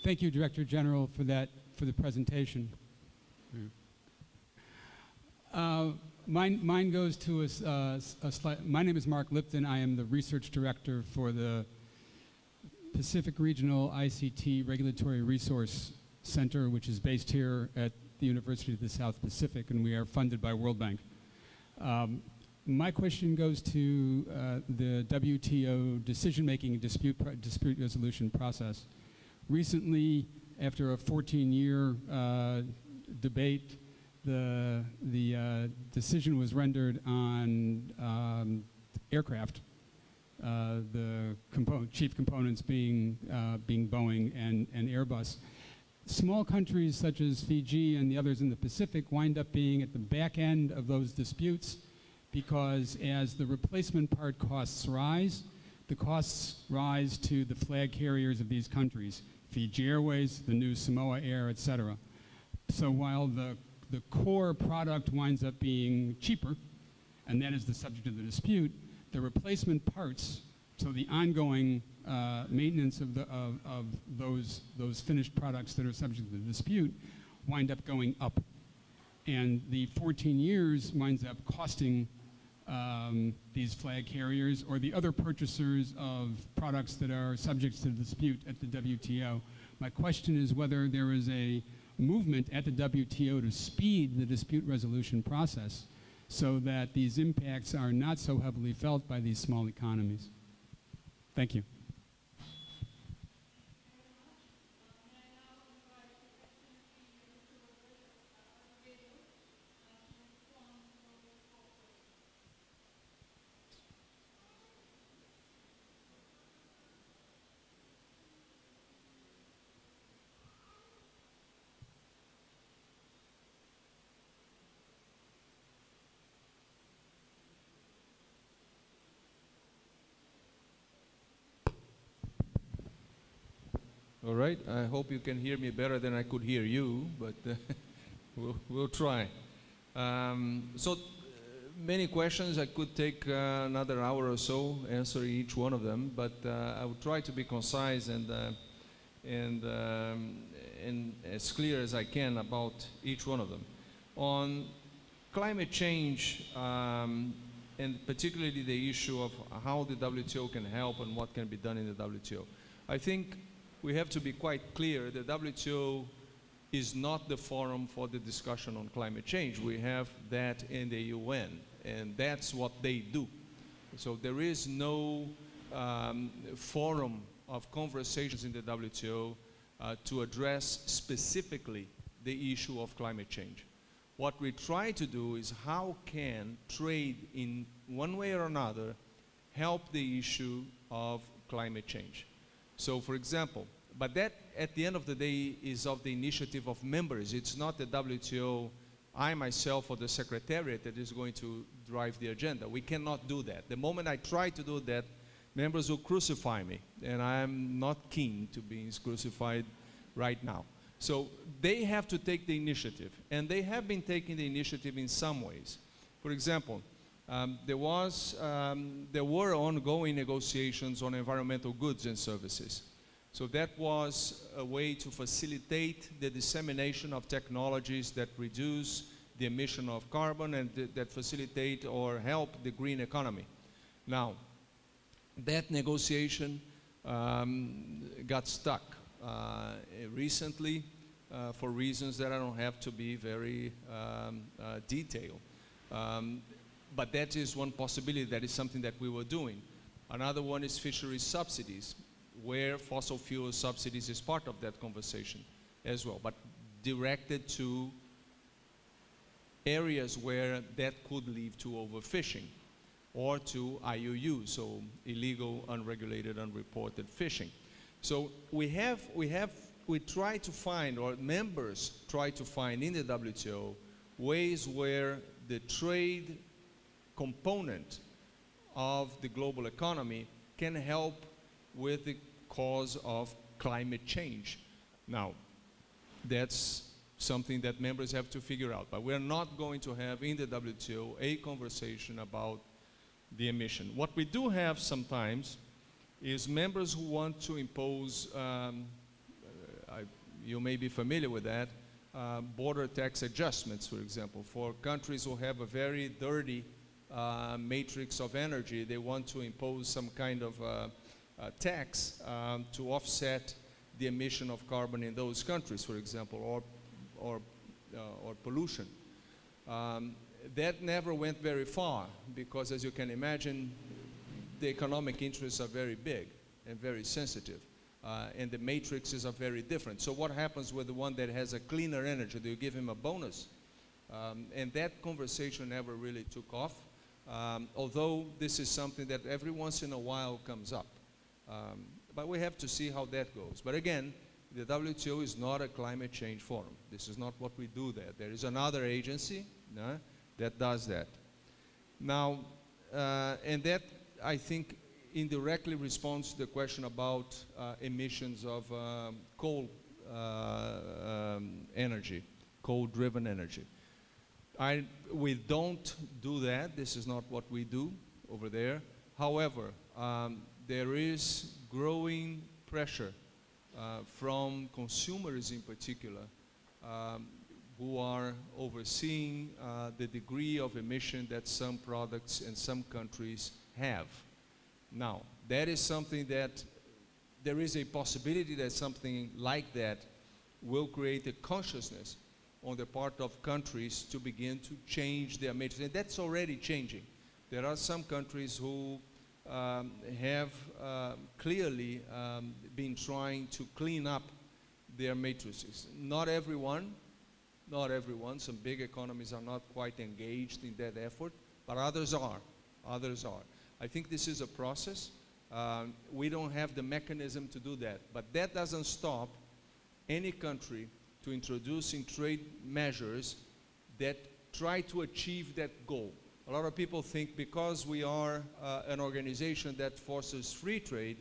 Thank you, Director General, for the presentation. Mine goes to my name is Mark Lipton. I am the Research Director for the Pacific Regional ICT Regulatory Resource Center, which is based here at the University of the South Pacific, and we are funded by World Bank. My question goes to the WTO decision-making dispute resolution process. Recently, after a 14-year debate, the decision was rendered on aircraft, the chief components being Boeing and Airbus. Small countries such as Fiji and the others in the Pacific wind up being at the back end of those disputes, because as the replacement part costs rise, the costs rise to the flag carriers of these countries, Fiji Airways, the new Samoa Air, et cetera. So while the core product winds up being cheaper, and that is the subject of the dispute, the replacement parts, so the ongoing maintenance of those finished products that are subject to the dispute, wind up going up. And the 14 years winds up costing these flag carriers or the other purchasers of products that are subject to dispute at the WTO. My question is whether there is a movement at the WTO to speed the dispute resolution process so that these impacts are not so heavily felt by these small economies. Thank you. All right, I hope you can hear me better than I could hear you, but we'll try. Many questions. I could take another hour or so answering each one of them, but I will try to be concise and as clear as I can about each one of them. On climate change, and particularly the issue of how the WTO can help and what can be done in the WTO. I think we have to be quite clear. The WTO is not the forum for the discussion on climate change. We have that in the UN, and that's what they do. So there is no forum of conversations in the WTO to address specifically the issue of climate change. What we try to do is how can trade in one way or another help the issue of climate change. So for example, but that at the end of the day is of the initiative of members. It's not the WTO, I myself or the Secretariat that is going to drive the agenda. We cannot do that. The moment I try to do that, members will crucify me, and I'm not keen to be crucified right now. So they have to take the initiative, and they have been taking the initiative in some ways. For example, there were ongoing negotiations on environmental goods and services. So that was a way to facilitate the dissemination of technologies that reduce the emission of carbon and that facilitate or help the green economy. Now, that negotiation got stuck recently for reasons that I don't have to be very detailed. But that is one possibility. That is something that we were doing. Another one is fisheries subsidies, where fossil fuel subsidies is part of that conversation as well, but directed to areas where that could lead to overfishing or to IUU, so illegal, unregulated, unreported fishing. So we try to find, or members try to find in the WTO, ways where the trade component of the global economy can help with the cause of climate change. Now, that's something that members have to figure out, but we're not going to have in the WTO a conversation about the emission. What we do have sometimes is members who want to impose, I you may be familiar with that, border tax adjustments, for example. For countries who have a very dirty matrix of energy, they want to impose some kind of tax to offset the emission of carbon in those countries, for example, or pollution. That never went very far because, as you can imagine, the economic interests are very big and very sensitive, and the matrices are very different. So what happens with the one that has a cleaner energy? Do you give him a bonus? And that conversation never really took off, although this is something that every once in a while comes up. But we have to see how that goes. But again, the WTO is not a climate change forum. This is not what we do there. There is another agency that does that. Now, and that, I think, indirectly responds to the question about emissions of coal energy, coal-driven energy. We don't do that. This is not what we do over there. However, there is growing pressure from consumers in particular who are overseeing the degree of emission that some products and some countries have. Now, that is something that there is a possibility that something like that will create a consciousness on the part of countries to begin to change their matrix. And that's already changing. There are some countries who have clearly been trying to clean up their matrices. Not everyone. Some big economies are not quite engaged in that effort, but others are. I think this is a process. We don't have the mechanism to do that, but that doesn't stop any country to introducing trade measures that try to achieve that goal. A lot of people think because we are an organization that forces free trade,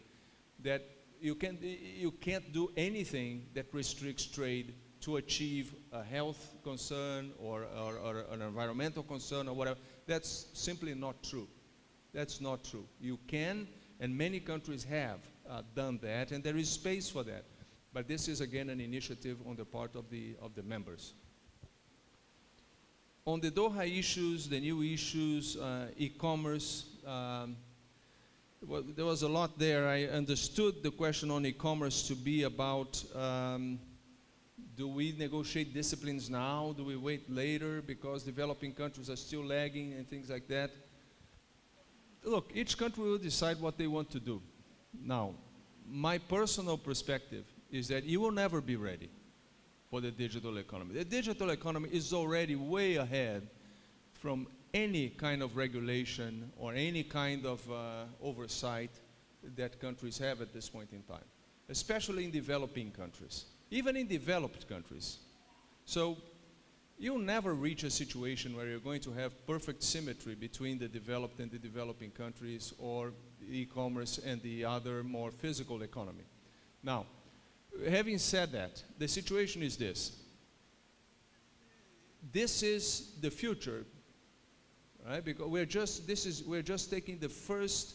that you can't do anything that restricts trade to achieve a health concern or an environmental concern or whatever. That's simply not true. That's not true. You can, and many countries have done that, and there is space for that. But this is, again, an initiative on the part of the members. On the Doha issues, the new issues, e-commerce, well, there was a lot there. I understood the question on e-commerce to be about do we negotiate disciplines now? Do we wait later because developing countries are still lagging and things like that? Look, each country will decide what they want to do. Now, my personal perspective is that you will never be ready for the digital economy. The digital economy is already way ahead from any kind of regulation or any kind of oversight that countries have at this point in time, especially in developing countries, even in developed countries. So you'll never reach a situation where you're going to have perfect symmetry between the developed and the developing countries or e-commerce and the other more physical economy. Now, having said that, the situation is this. This is the future, right? Because we're just taking the first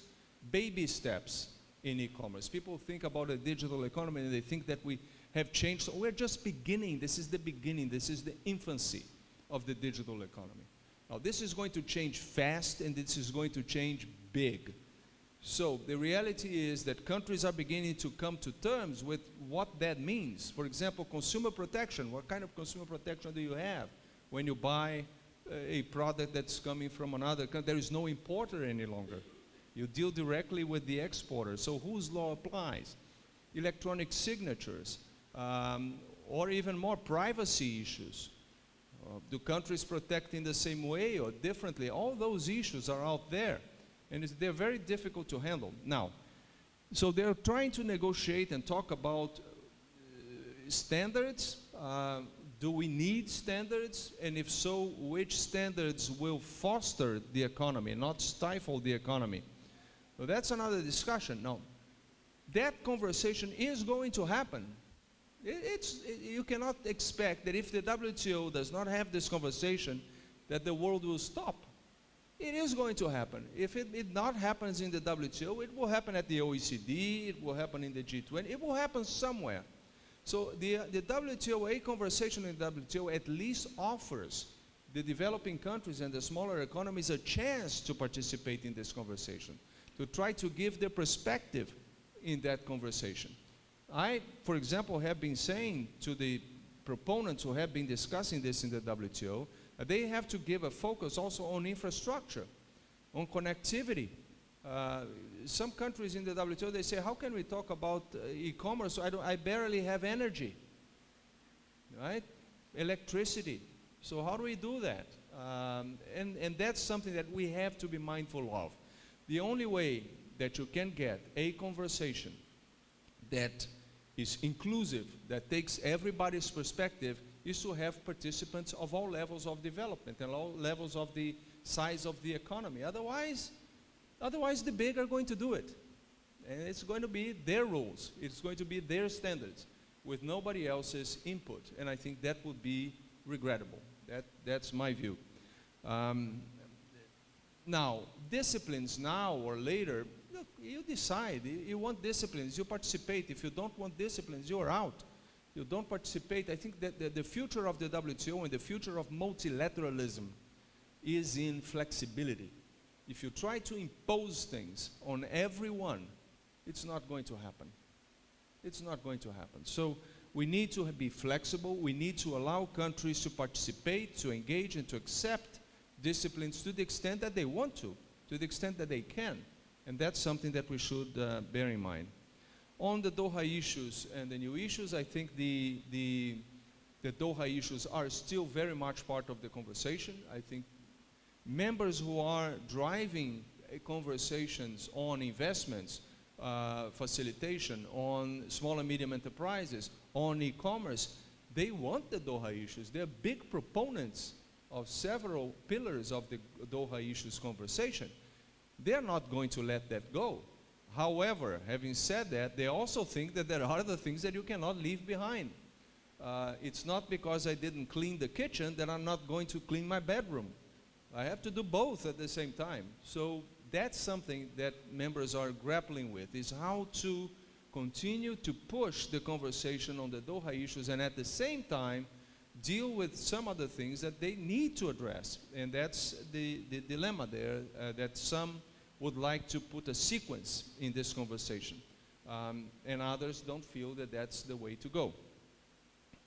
baby steps in e-commerce. People think about a digital economy and they think that we have changed. So we're just beginning. This is the beginning. This is the infancy of the digital economy. Now, this is going to change fast and this is going to change big. So the reality is that countries are beginning to come to terms with what that means. For example, consumer protection. What kind of consumer protection do you have when you buy a product that's coming from another country? There is no importer any longer. You deal directly with the exporter. So whose law applies? Electronic signatures, or even more privacy issues. Do countries protect in the same way or differently? All those issues are out there. And they're very difficult to handle. Now, so they're trying to negotiate and talk about standards. Do we need standards? And if so, which standards will foster the economy, not stifle the economy? So that's another discussion. Now, that conversation is going to happen. You cannot expect that if the WTO does not have this conversation, that the world will stop. It is going to happen. If it not happens in the WTO, it will happen at the OECD, it will happen in the G20, it will happen somewhere. So the WTO, a conversation in the WTO at least offers the developing countries and the smaller economies a chance to participate in this conversation, to try to give their perspective in that conversation. I, for example, have been saying to the proponents who have been discussing this in the WTO, they have to give a focus also on infrastructure, on connectivity. Some countries in the WTO, they say, how can we talk about e-commerce? I barely have energy, right? Electricity. So how do we do that? And that's something that we have to be mindful of. The only way that you can get a conversation that is inclusive, that takes everybody's perspective, is to have participants of all levels of development and all levels of the size of the economy. Otherwise the big are going to do it. And it's going to be their rules. It's going to be their standards with nobody else's input. And I think that would be regrettable. That's my view. Now, disciplines now or later, look, you decide. You want disciplines, you participate. If you don't want disciplines, you're out. You don't participate. I think that the future of the WTO and the future of multilateralism is in flexibility. If you try to impose things on everyone, it's not going to happen. It's not going to happen. So we need to be flexible. We need to allow countries to participate, to engage, and to accept disciplines to the extent that they want to the extent that they can. And that's something that we should bear in mind. On the Doha issues and the new issues, I think the Doha issues are still very much part of the conversation. I think members who are driving conversations on investments, facilitation, on small and medium enterprises, on e-commerce, they want the Doha issues. They're big proponents of several pillars of the Doha issues conversation. They're not going to let that go. However, having said that, they also think that there are other things that you cannot leave behind. It's not because I didn't clean the kitchen that I'm not going to clean my bedroom. I have to do both at the same time. So that's something that members are grappling with, is how to continue to push the conversation on the Doha issues and at the same time deal with some other things that they need to address. And that's the dilemma there, that some would like to put a sequence in this conversation. And others don't feel that that's the way to go.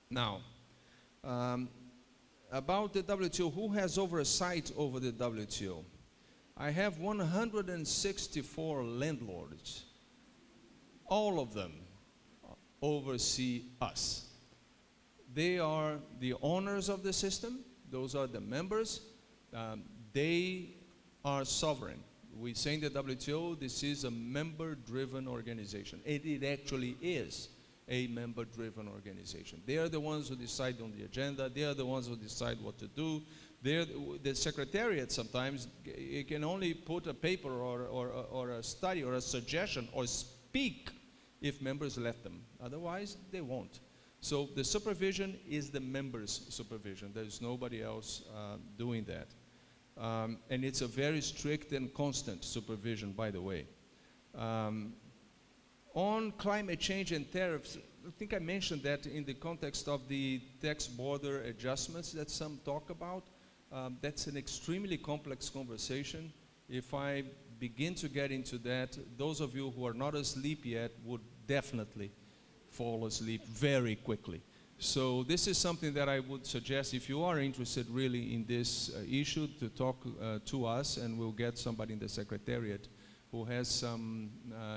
Now, about the WTO, who has oversight over the WTO? I have 164 landlords. All of them oversee us. They are the owners of the system. Those are the members. They are sovereign. We say in the WTO, this is a member-driven organization. It actually is a member-driven organization. They are the ones who decide on the agenda. They are the ones who decide what to do. The secretariat sometimes, it can only put a paper or a study or a suggestion or speak if members let them. Otherwise, they won't. So the supervision is the members' supervision. There's nobody else doing that. And it's a very strict and constant supervision, by the way. On climate change and tariffs, I think I mentioned that in the context of the tax border adjustments that some talk about. That's an extremely complex conversation. If I begin to get into that, those of you who are not asleep yet would definitely fall asleep very quickly. So this is something that I would suggest, if you are interested really in this issue, to talk to us, and we'll get somebody in the secretariat who has some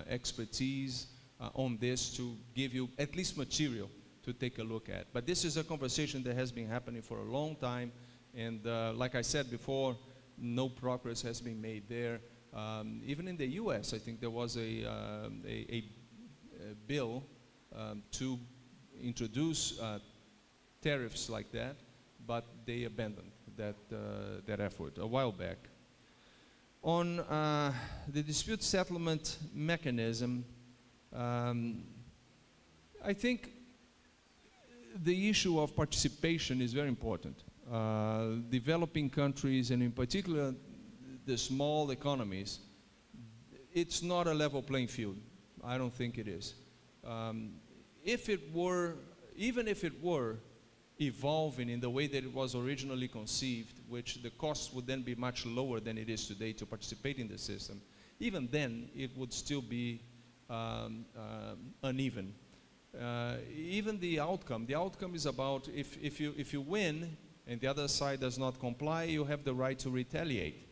expertise on this to give you at least material to take a look at. But this is a conversation that has been happening for a long time, and like I said before, no progress has been made there. Even in the US, I think there was a bill to introduce tariffs like that, but they abandoned that effort a while back. On the dispute settlement mechanism, I think the issue of participation is very important. Developing countries, and in particular the small economies, it's not a level playing field. I don't think it is. If it were even if it were evolving in the way that it was originally conceived, which the cost would then be much lower than it is today to participate in the system, even then it would still be uneven. Even the outcome is about if you win and the other side does not comply, you have the right to retaliate.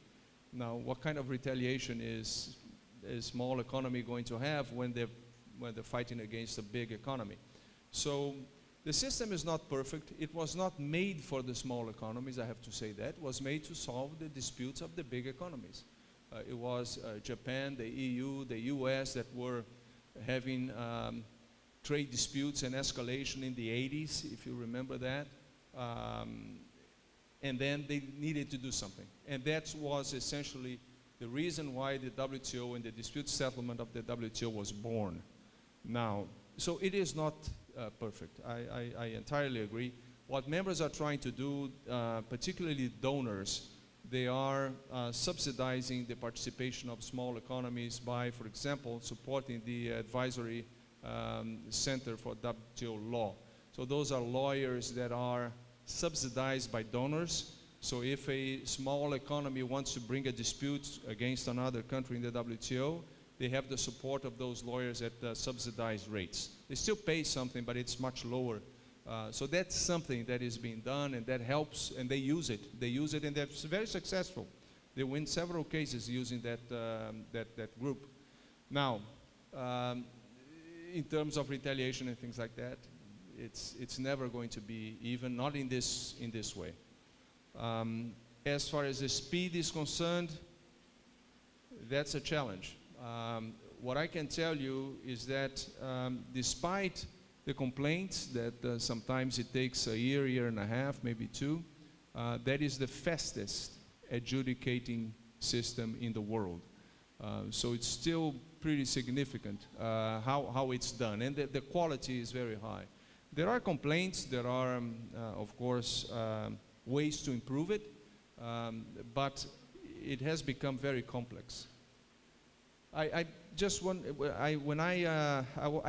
Now, what kind of retaliation is a small economy going to have when they're fighting against a big economy? So the system is not perfect. It was not made for the small economies, I have to say that. It was made to solve the disputes of the big economies. It was Japan, the EU, the US that were having trade disputes and escalation in the 80s, if you remember that. And then they needed to do something. And that was essentially the reason why the WTO and the dispute settlement of the WTO was born. Now, so it is not perfect. I entirely agree. What members are trying to do, particularly donors, they are subsidizing the participation of small economies by, for example, supporting the advisory Center for WTO Law. So those are lawyers that are subsidized by donors. So if a small economy wants to bring a dispute against another country in the WTO, they have the support of those lawyers at subsidized rates. They still pay something, but it's much lower. So that's something that is being done, and that helps, and they use it. They use it, and they're very successful. They win several cases using that group. Now, in terms of retaliation and things like that, it's never going to be even, not in this way. As far as the speed is concerned, that's a challenge. What I can tell you is that despite the complaints that sometimes it takes a year and a half, maybe two, that is the fastest adjudicating system in the world. So it's still pretty significant how it's done, and the quality is very high. There are complaints, there are, of course, ways to improve it, but it has become very complex. I just want, when I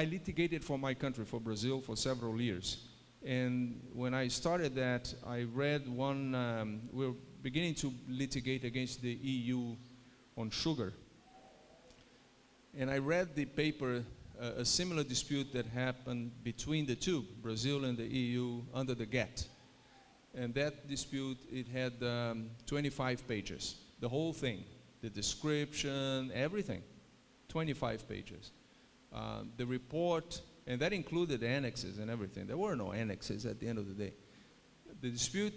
litigated for my country, for Brazil, for several years. And when I started that, I read one, we were beginning to litigate against the EU on sugar. And I read the paper, a similar dispute that happened between the two, Brazil and the EU, under the GATT. And that dispute, it had 25 pages, the whole thing, the description, everything. 25 pages. The report, and that included annexes and everything. There were no annexes at the end of the day. The dispute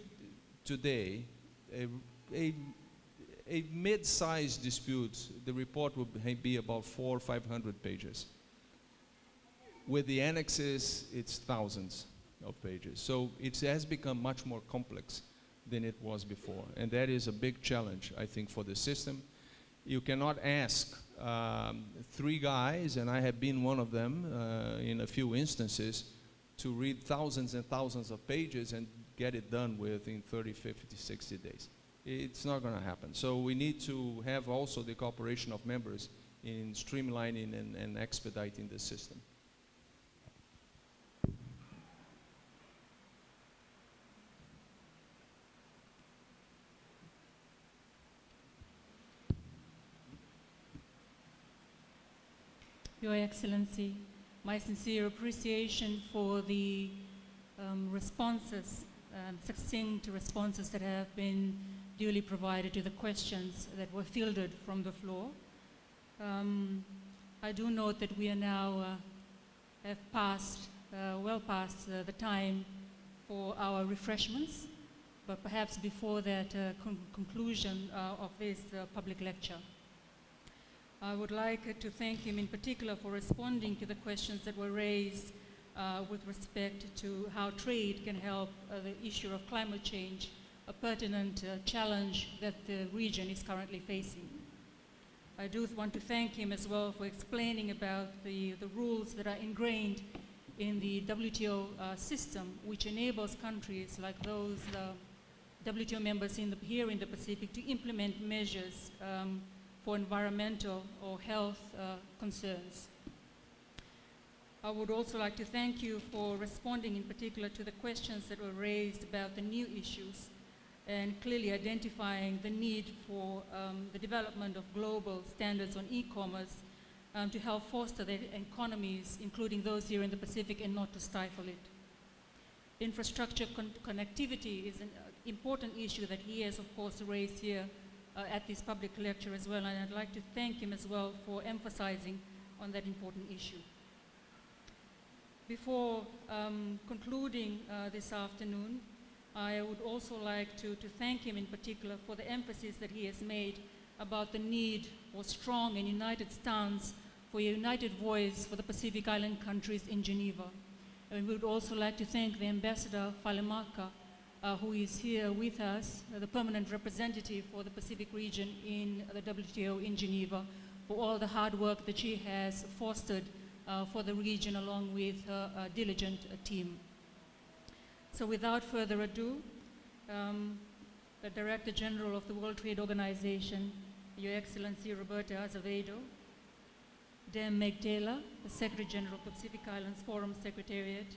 today, a mid-sized dispute, the report would be about 400 or 500 pages. With the annexes, it's thousands of pages. So it has become much more complex than it was before. And that is a big challenge, I think, for the system. You cannot ask three guys, and I have been one of them in a few instances, to read thousands and thousands of pages and get it done within 30, 50, 60 days. It's not going to happen. So we need to have also the cooperation of members in streamlining and expediting the system. Your Excellency, my sincere appreciation for the responses, succinct responses that have been duly provided to the questions that were fielded from the floor. I do note that we are now have passed, well past the time for our refreshments, but perhaps before that conclusion of this public lecture. I would like to thank him in particular for responding to the questions that were raised with respect to how trade can help the issue of climate change, a pertinent challenge that the region is currently facing. I do want to thank him as well for explaining about the rules that are ingrained in the WTO system, which enables countries like those WTO members here in the Pacific to implement measures for environmental or health concerns. I would also like to thank you for responding in particular to the questions that were raised about the new issues and clearly identifying the need for the development of global standards on e-commerce to help foster the economies, including those here in the Pacific, and not to stifle it. Infrastructure connectivity is an important issue that he has, of course, raised here at this public lecture as well, and I'd like to thank him as well for emphasizing on that important issue. Before concluding this afternoon, I would also like to thank him in particular for the emphasis that he has made about the need for strong and united stance, for a united voice for the Pacific Island countries in Geneva. And we would also like to thank the Ambassador Falemaka, who is here with us, the permanent representative for the Pacific region in the WTO in Geneva, for all the hard work that she has fostered for the region along with her diligent team. So without further ado, the Director General of the World Trade Organization, Your Excellency Roberto Azevedo, Dame Meg Taylor, the Secretary General of the Pacific Islands Forum Secretariat,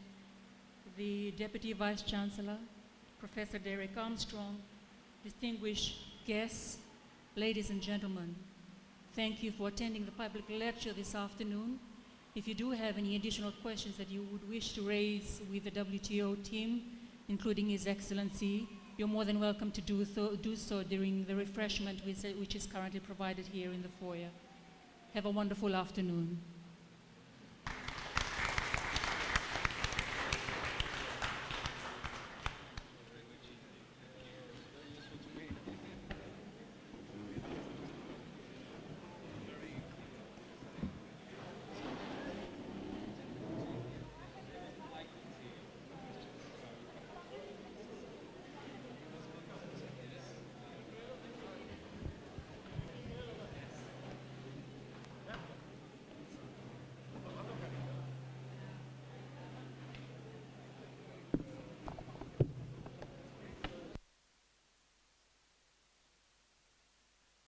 the Deputy Vice Chancellor, Professor Derek Armstrong, distinguished guests, ladies and gentlemen, thank you for attending the public lecture this afternoon. If you do have any additional questions that you would wish to raise with the WTO team, including His Excellency, you're more than welcome to do so during the refreshment which is currently provided here in the foyer. Have a wonderful afternoon.